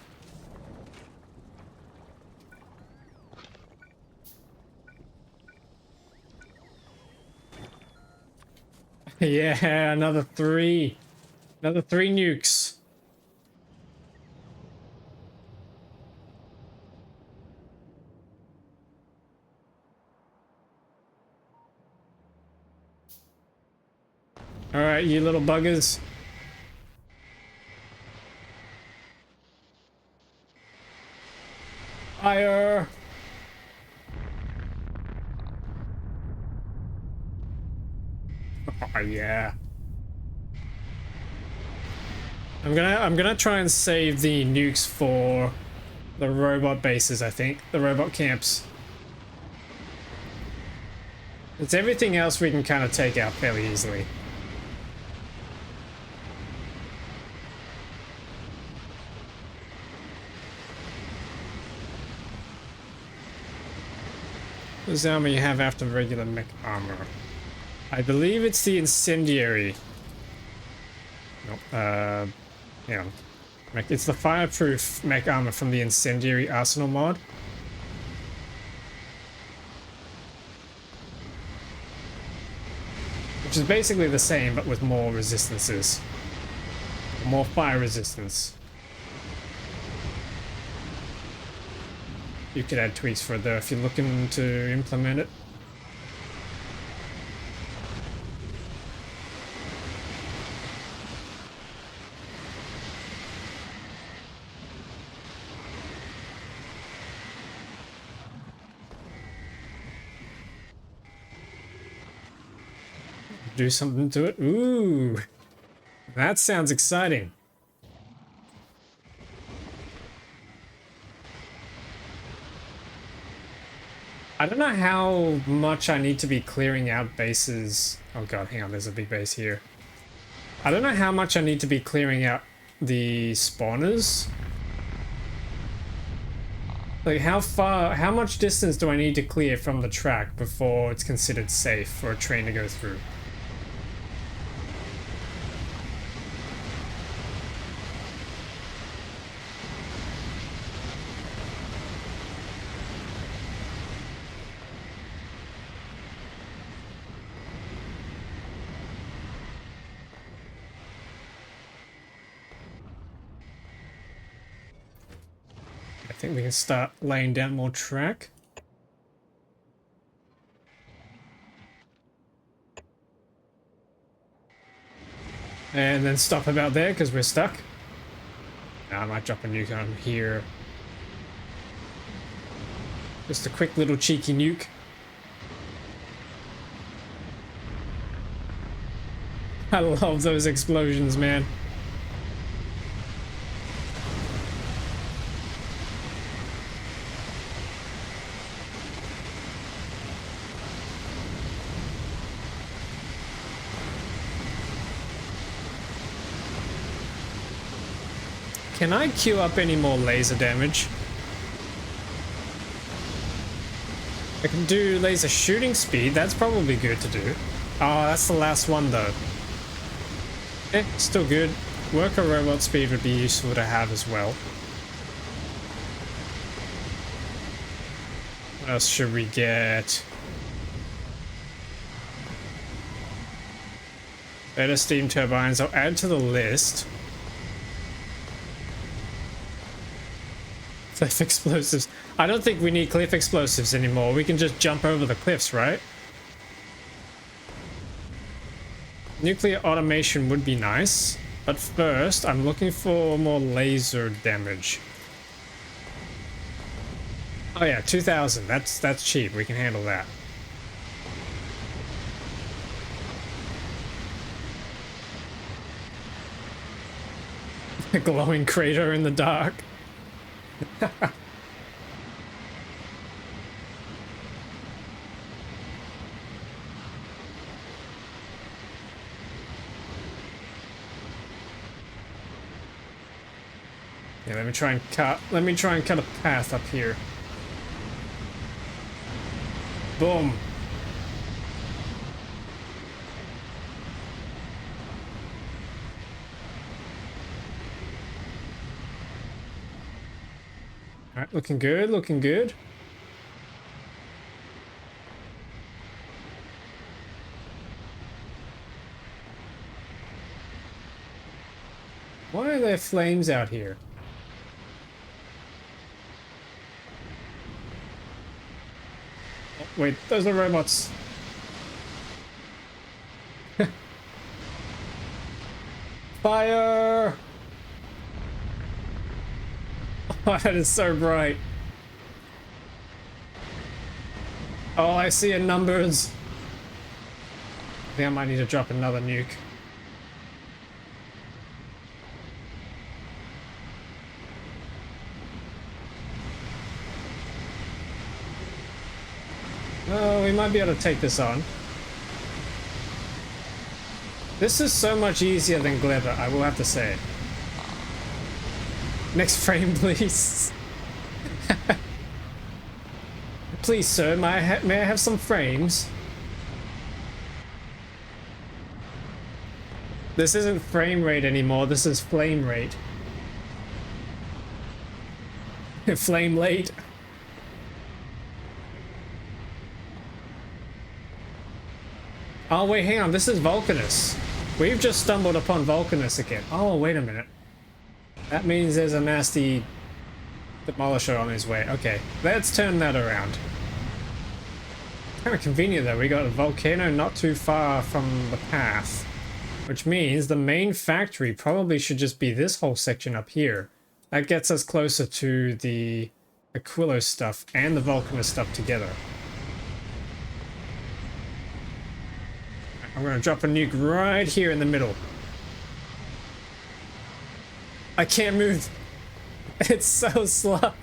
Yeah, another three. Another three nukes. Alright, you little buggers. Fire! Oh yeah. I'm gonna try and save the nukes for the robot bases, I think. The robot camps. It's everything else we can kind of take out fairly easily. What does armor you have after regular mech armor? I believe it's the incendiary. Nope, hang on. It's the fireproof mech armor from the incendiary arsenal mod. Which is basically the same, but with more resistances. More fire resistance. You could add tweaks for it though if you're looking to implement it. do something to it. Ooh, that sounds exciting. I don't know how much I need to be clearing out bases. Oh god, hang on, there's a big base here. I don't know how much I need to be clearing out the spawners. Like how much distance do I need to clear from the track before it's considered safe for a train to go through? I think we can start laying down more track. And then stop about there because we're stuck. Now I might drop a nuke on here. Just a quick little cheeky nuke. I love those explosions, man. Can I queue up any more laser damage? I can do laser shooting speed, that's probably good to do. Oh, that's the last one though. Eh, still good. Worker robot speed would be useful to have as well. What else should we get? Better steam turbines, I'll add to the list. Cliff explosives. I don't think we need cliff explosives anymore. We can just jump over the cliffs, right? Nuclear automation would be nice, but first I'm looking for more laser damage. Oh yeah, 2,000. That's cheap. We can handle that. A glowing crater in the dark. Yeah, let me try and cut a path up here. Boom. All right, looking good, looking good. Why are there flames out here? Oh, wait, those are robots. Fire! Oh, that is so bright. Oh, I see it numbers. I think I might need to drop another nuke. Oh, we might be able to take this on. This is so much easier than Glitter, I will have to say. Next frame, please. Please, sir, may I have some frames? This isn't frame rate anymore, this is flame rate. Flame late. Oh wait, hang on, this is Vulcanus. We've just stumbled upon Vulcanus again. Oh, wait a minute. That means there's a nasty demolisher on his way. Okay, let's turn that around. Kind of convenient though, we got a volcano not too far from the path. Which means the main factory probably should just be this whole section up here. That gets us closer to the Aquilo stuff and the Vulcanus stuff together. I'm gonna drop a nuke right here in the middle. I can't move. It's so slow.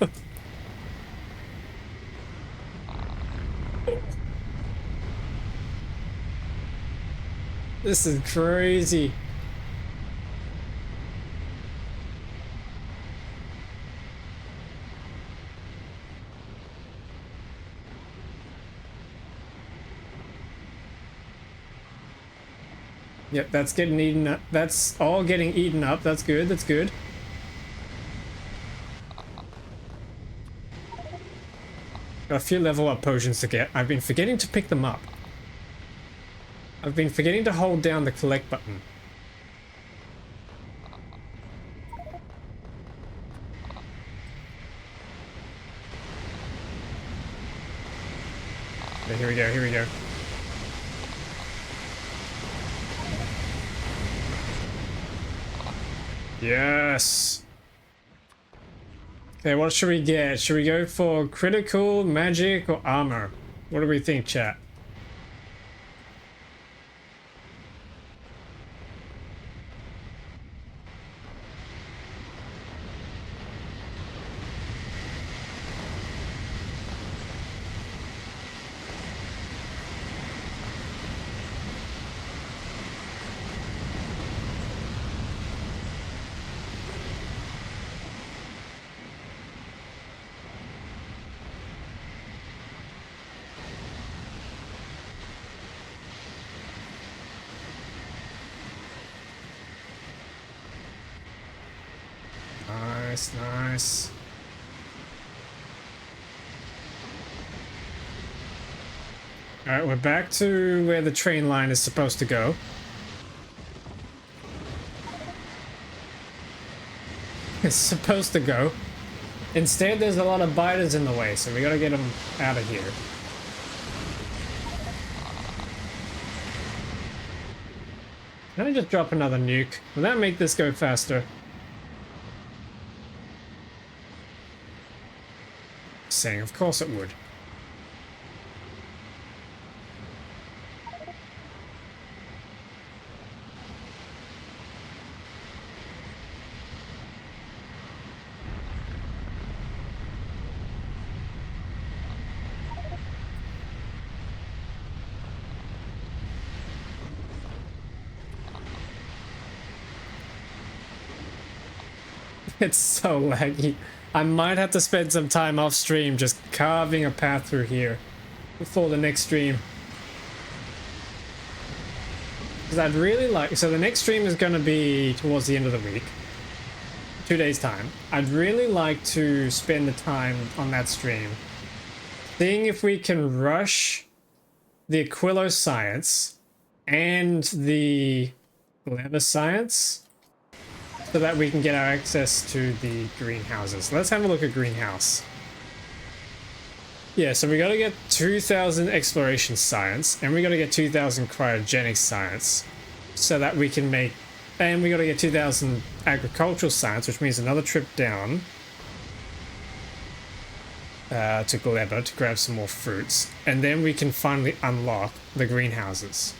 This is crazy. Yep, that's getting eaten up. That's all getting eaten up. That's good. That's good. Got a few level up potions to get. I've been forgetting to pick them up. I've been forgetting to hold down the collect button. Okay, here we go, here we go. Yes! Okay, what should we get? Should we go for critical, magic, or armor? What do we think, chat? Nice, nice. Alright, we're back to where the train line is supposed to go. It's supposed to go. Instead, there's a lot of biters in the way, so we gotta get them out of here. Can I just drop another nuke? Will that make this go faster? Saying, of course it would. It's so laggy. I might have to spend some time off stream just carving a path through here before the next stream. Because I'd really like... So the next stream is going to be towards the end of the week. 2 days time. I'd really like to spend the time on that stream seeing if we can rush the Aquilo science and the leather science, so that we can get our access to the greenhouses. Let's have a look at greenhouse. Yeah, so we got to get 2,000 exploration science, and we got to get 2,000 cryogenic science, so that we can make... And we got to get 2,000 agricultural science, which means another trip down to Gleba to grab some more fruits. And then we can finally unlock the greenhouses.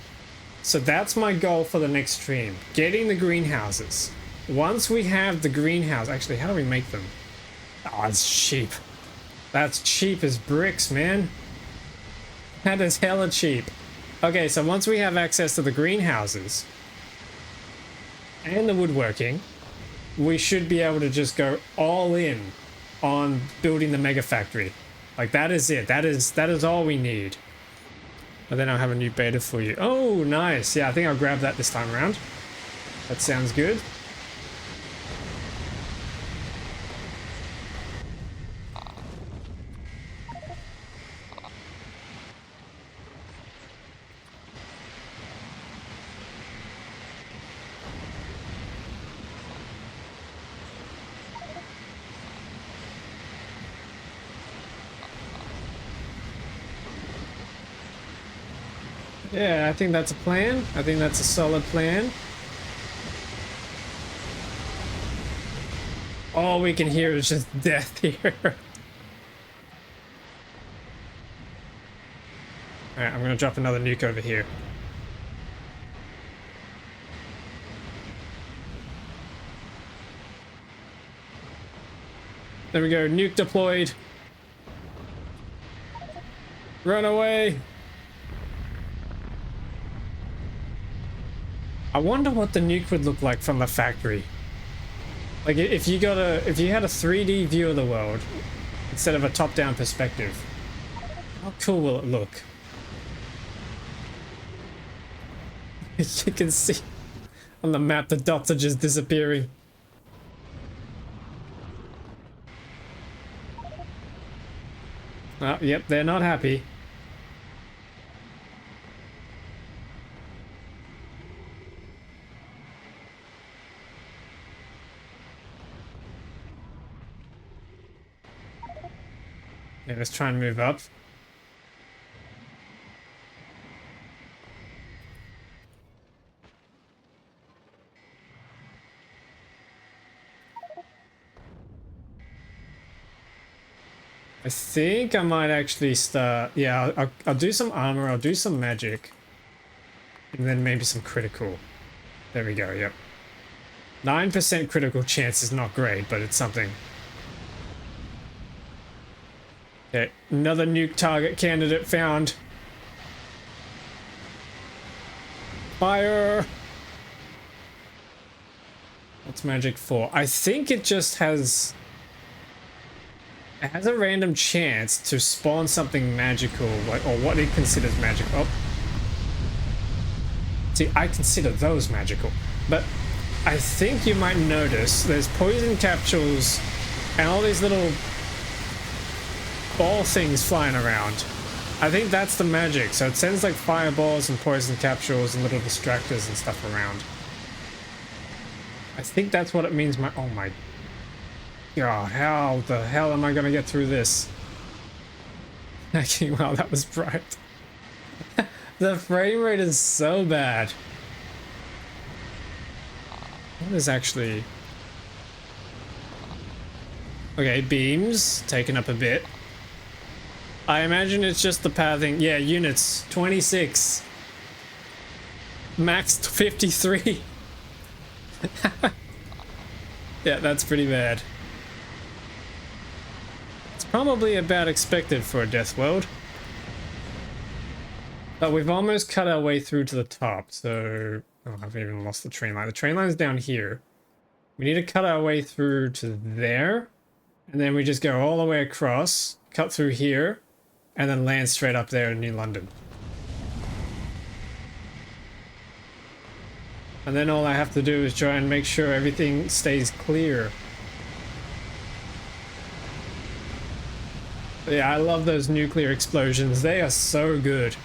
So that's my goal for the next stream. Getting the greenhouses. Once we have the greenhouse... Actually, how do we make them? Oh, it's cheap. That's cheap as bricks, man. That is hella cheap. Okay, so once we have access to the greenhouses and the woodworking, we should be able to just go all in on building the mega factory. Like, that is it. That is all we need. And then I'll have a new beta for you. Oh, nice. Yeah, I think I'll grab that this time around. That sounds good. Yeah, I think that's a plan. I think that's a solid plan. All we can hear is just death here. Alright, I'm gonna drop another nuke over here. There we go. Nuke deployed. Run away. I wonder what the nuke would look like from the factory. Like if you had a 3D view of the world instead of a top-down perspective, how cool will it look? You can see on the map the dots are just disappearing. Oh, yep, they're not happy. Yeah, let's try and move up. I think I might actually start... Yeah, I'll do some armor, I'll do some magic. And then maybe some critical. There we go, yep. 9% critical chance is not great, but it's something. Okay, another nuke target candidate found. Fire! What's magic for? I think it just has... It has a random chance to spawn something magical, like, or what it considers magical. Oh. See, I consider those magical. But I think you might notice there's poison capsules and all these little ball things flying around. I think that's the magic. So it sends like fireballs and poison capsules and little distractors and stuff around. I think that's what it means. Oh my God, how the hell am I gonna get through this? Actually, wow, that was bright. The frame rate is so bad. What is actually... Okay, beams, taken up a bit. I imagine it's just the pathing. Yeah, units, 26. Max 53. Yeah, that's pretty bad. It's probably about expected for a death world. But we've almost cut our way through to the top, so... Oh, I've even lost the train line. The train line's down here. We need to cut our way through to there. And then we just go all the way across, cut through here, and then land straight up there in New London. And then all I have to do is try and make sure everything stays clear. Yeah, I love those nuclear explosions. They are so good.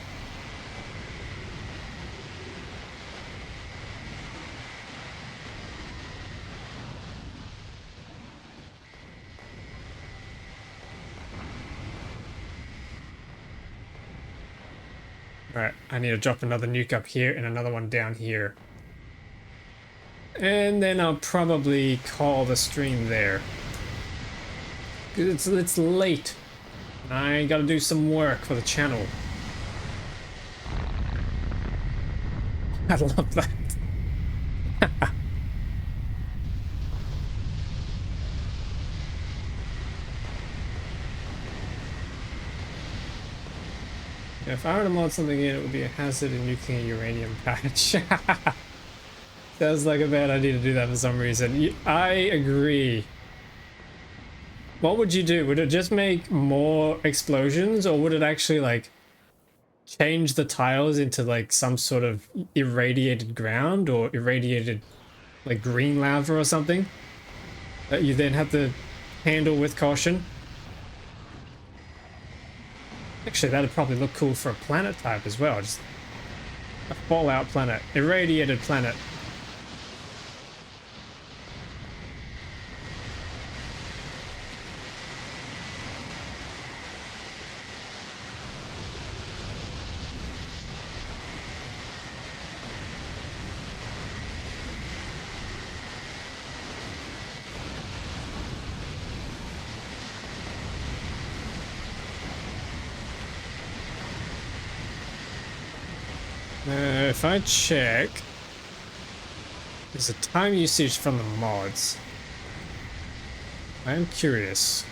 Right, I need to drop another nuke up here and another one down here. And then I'll probably call the stream there. It's late. I gotta do some work for the channel. I love that. If I were to mod something in, it would be a hazard in nuclear uranium patch. Sounds like a bad idea to do that for some reason. I agree. What would you do? Would it just make more explosions, or would it actually like change the tiles into like some sort of irradiated ground or irradiated like green lava or something that you then have to handle with caution? Actually, that'd probably look cool for a planet type as well. Just a fallout planet, irradiated planet. If I check, there's a time usage from the mods. I am curious.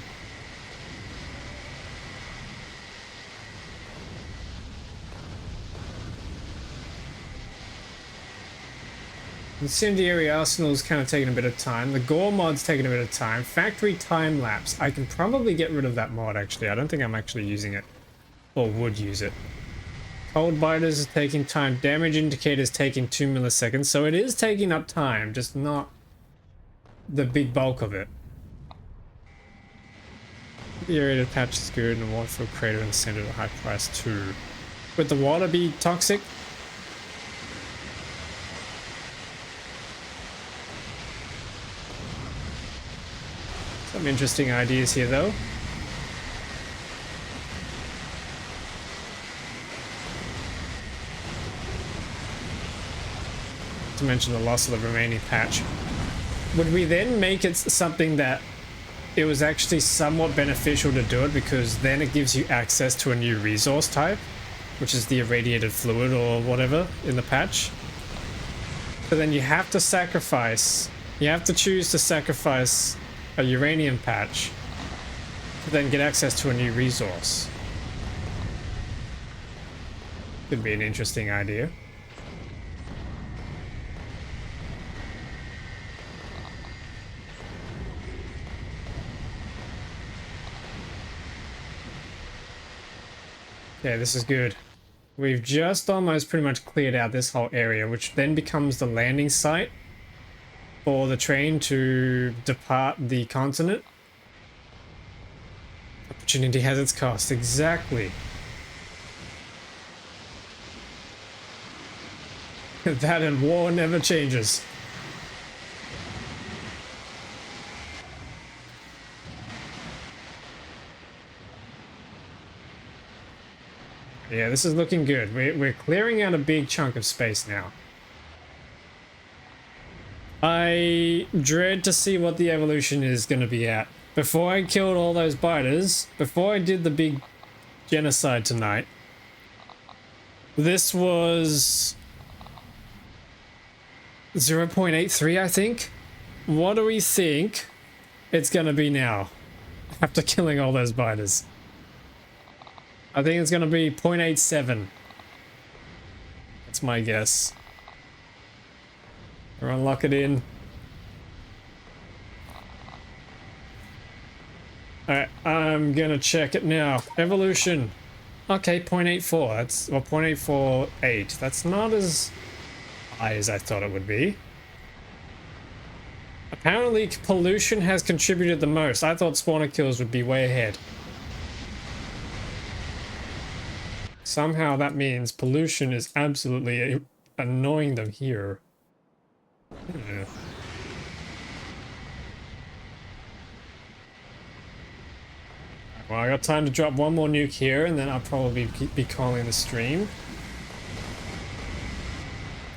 Incendiary Arsenal is kind of taking a bit of time. The Gore mod's taking a bit of time. Factory Time Lapse. I can probably get rid of that mod, actually. I don't think I'm actually using it. Or would use it. Cold Biters is taking time. Damage Indicator is taking 2 milliseconds. So it is taking up time, just not the big bulk of it. The aerated patch is good, and water for crater and send it at a high price too. Would the water be toxic? Some interesting ideas here, though. To mention the loss of the remaining patch. Would we then make it something that it was actually somewhat beneficial to do it, because then it gives you access to a new resource type, which is the irradiated fluid or whatever in the patch? But then you have to sacrifice, you have to choose to sacrifice a uranium patch to then get access to a new resource. Could be an interesting idea. Okay, this is good. We've just almost pretty much cleared out this whole area, which then becomes the landing site for the train to depart the continent. Opportunity has its cost, exactly. That and war never changes. Yeah, this is looking good. We're clearing out a big chunk of space now. I dread to see what the evolution is going to be at. Before I killed all those biters, before I did the big genocide tonight, this was 0.83, I think. What do we think it's going to be now after killing all those biters? I think it's going to be 0.87. That's my guess. Everyone lock it in. Alright, I'm going to check it now. Evolution. Okay, 0.84. That's, or 0.848. That's not as high as I thought it would be. Apparently, pollution has contributed the most. I thought spawner kills would be way ahead. Somehow that means pollution is absolutely annoying them here. Yeah. Well, I got time to drop one more nuke here, and then I'll probably be calling the stream.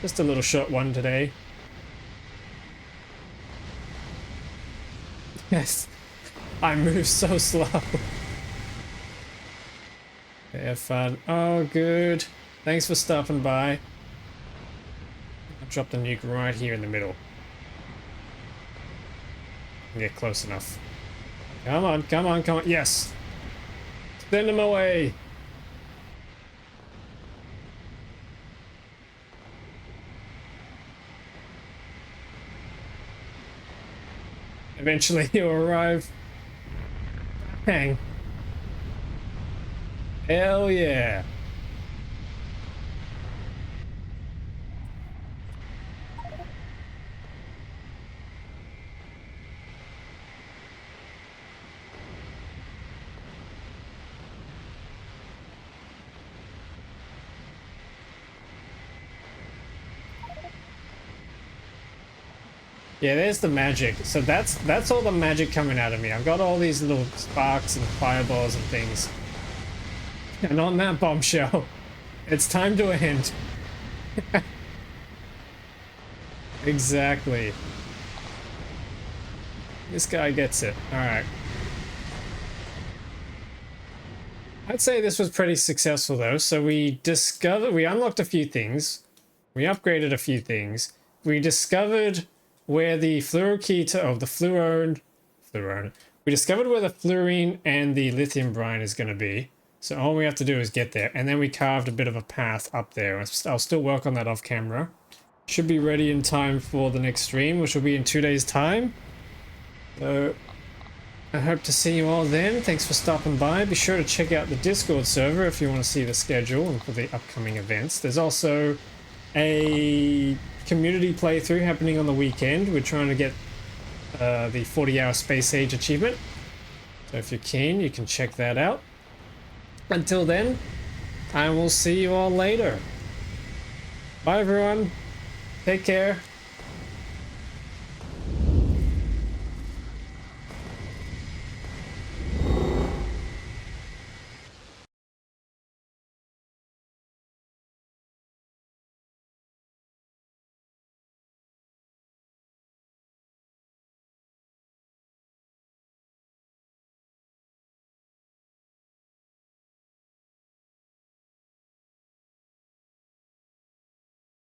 Just a little short one today. Yes, I move so slow. Have fun. Oh, good. Thanks for stopping by. I'll drop the nuke right here in the middle. Get close enough. Come on, come on, come on. Yes. Send them away. Eventually he'll arrive. Bang. Hell yeah. Yeah, there's the magic. So that's all the magic coming out of me. I've got all these little sparks and fireballs and things. And on that bombshell, it's time to end. Exactly. This guy gets it. Alright. I'd say this was pretty successful though. So we unlocked a few things. We upgraded a few things. We discovered where the fluorokey fluoride. We discovered where the fluorine and the lithium brine is going to be. So all we have to do is get there. And then we carved a bit of a path up there. I'll still work on that off camera. Should be ready in time for the next stream, which will be in 2 days' time. So I hope to see you all then. Thanks for stopping by. Be sure to check out the Discord server if you want to see the schedule and for the upcoming events. There's also a community playthrough happening on the weekend. We're trying to get the 40-hour Space Age achievement. So if you're keen, you can check that out. Until then, I will see you all later. Bye everyone. Take care.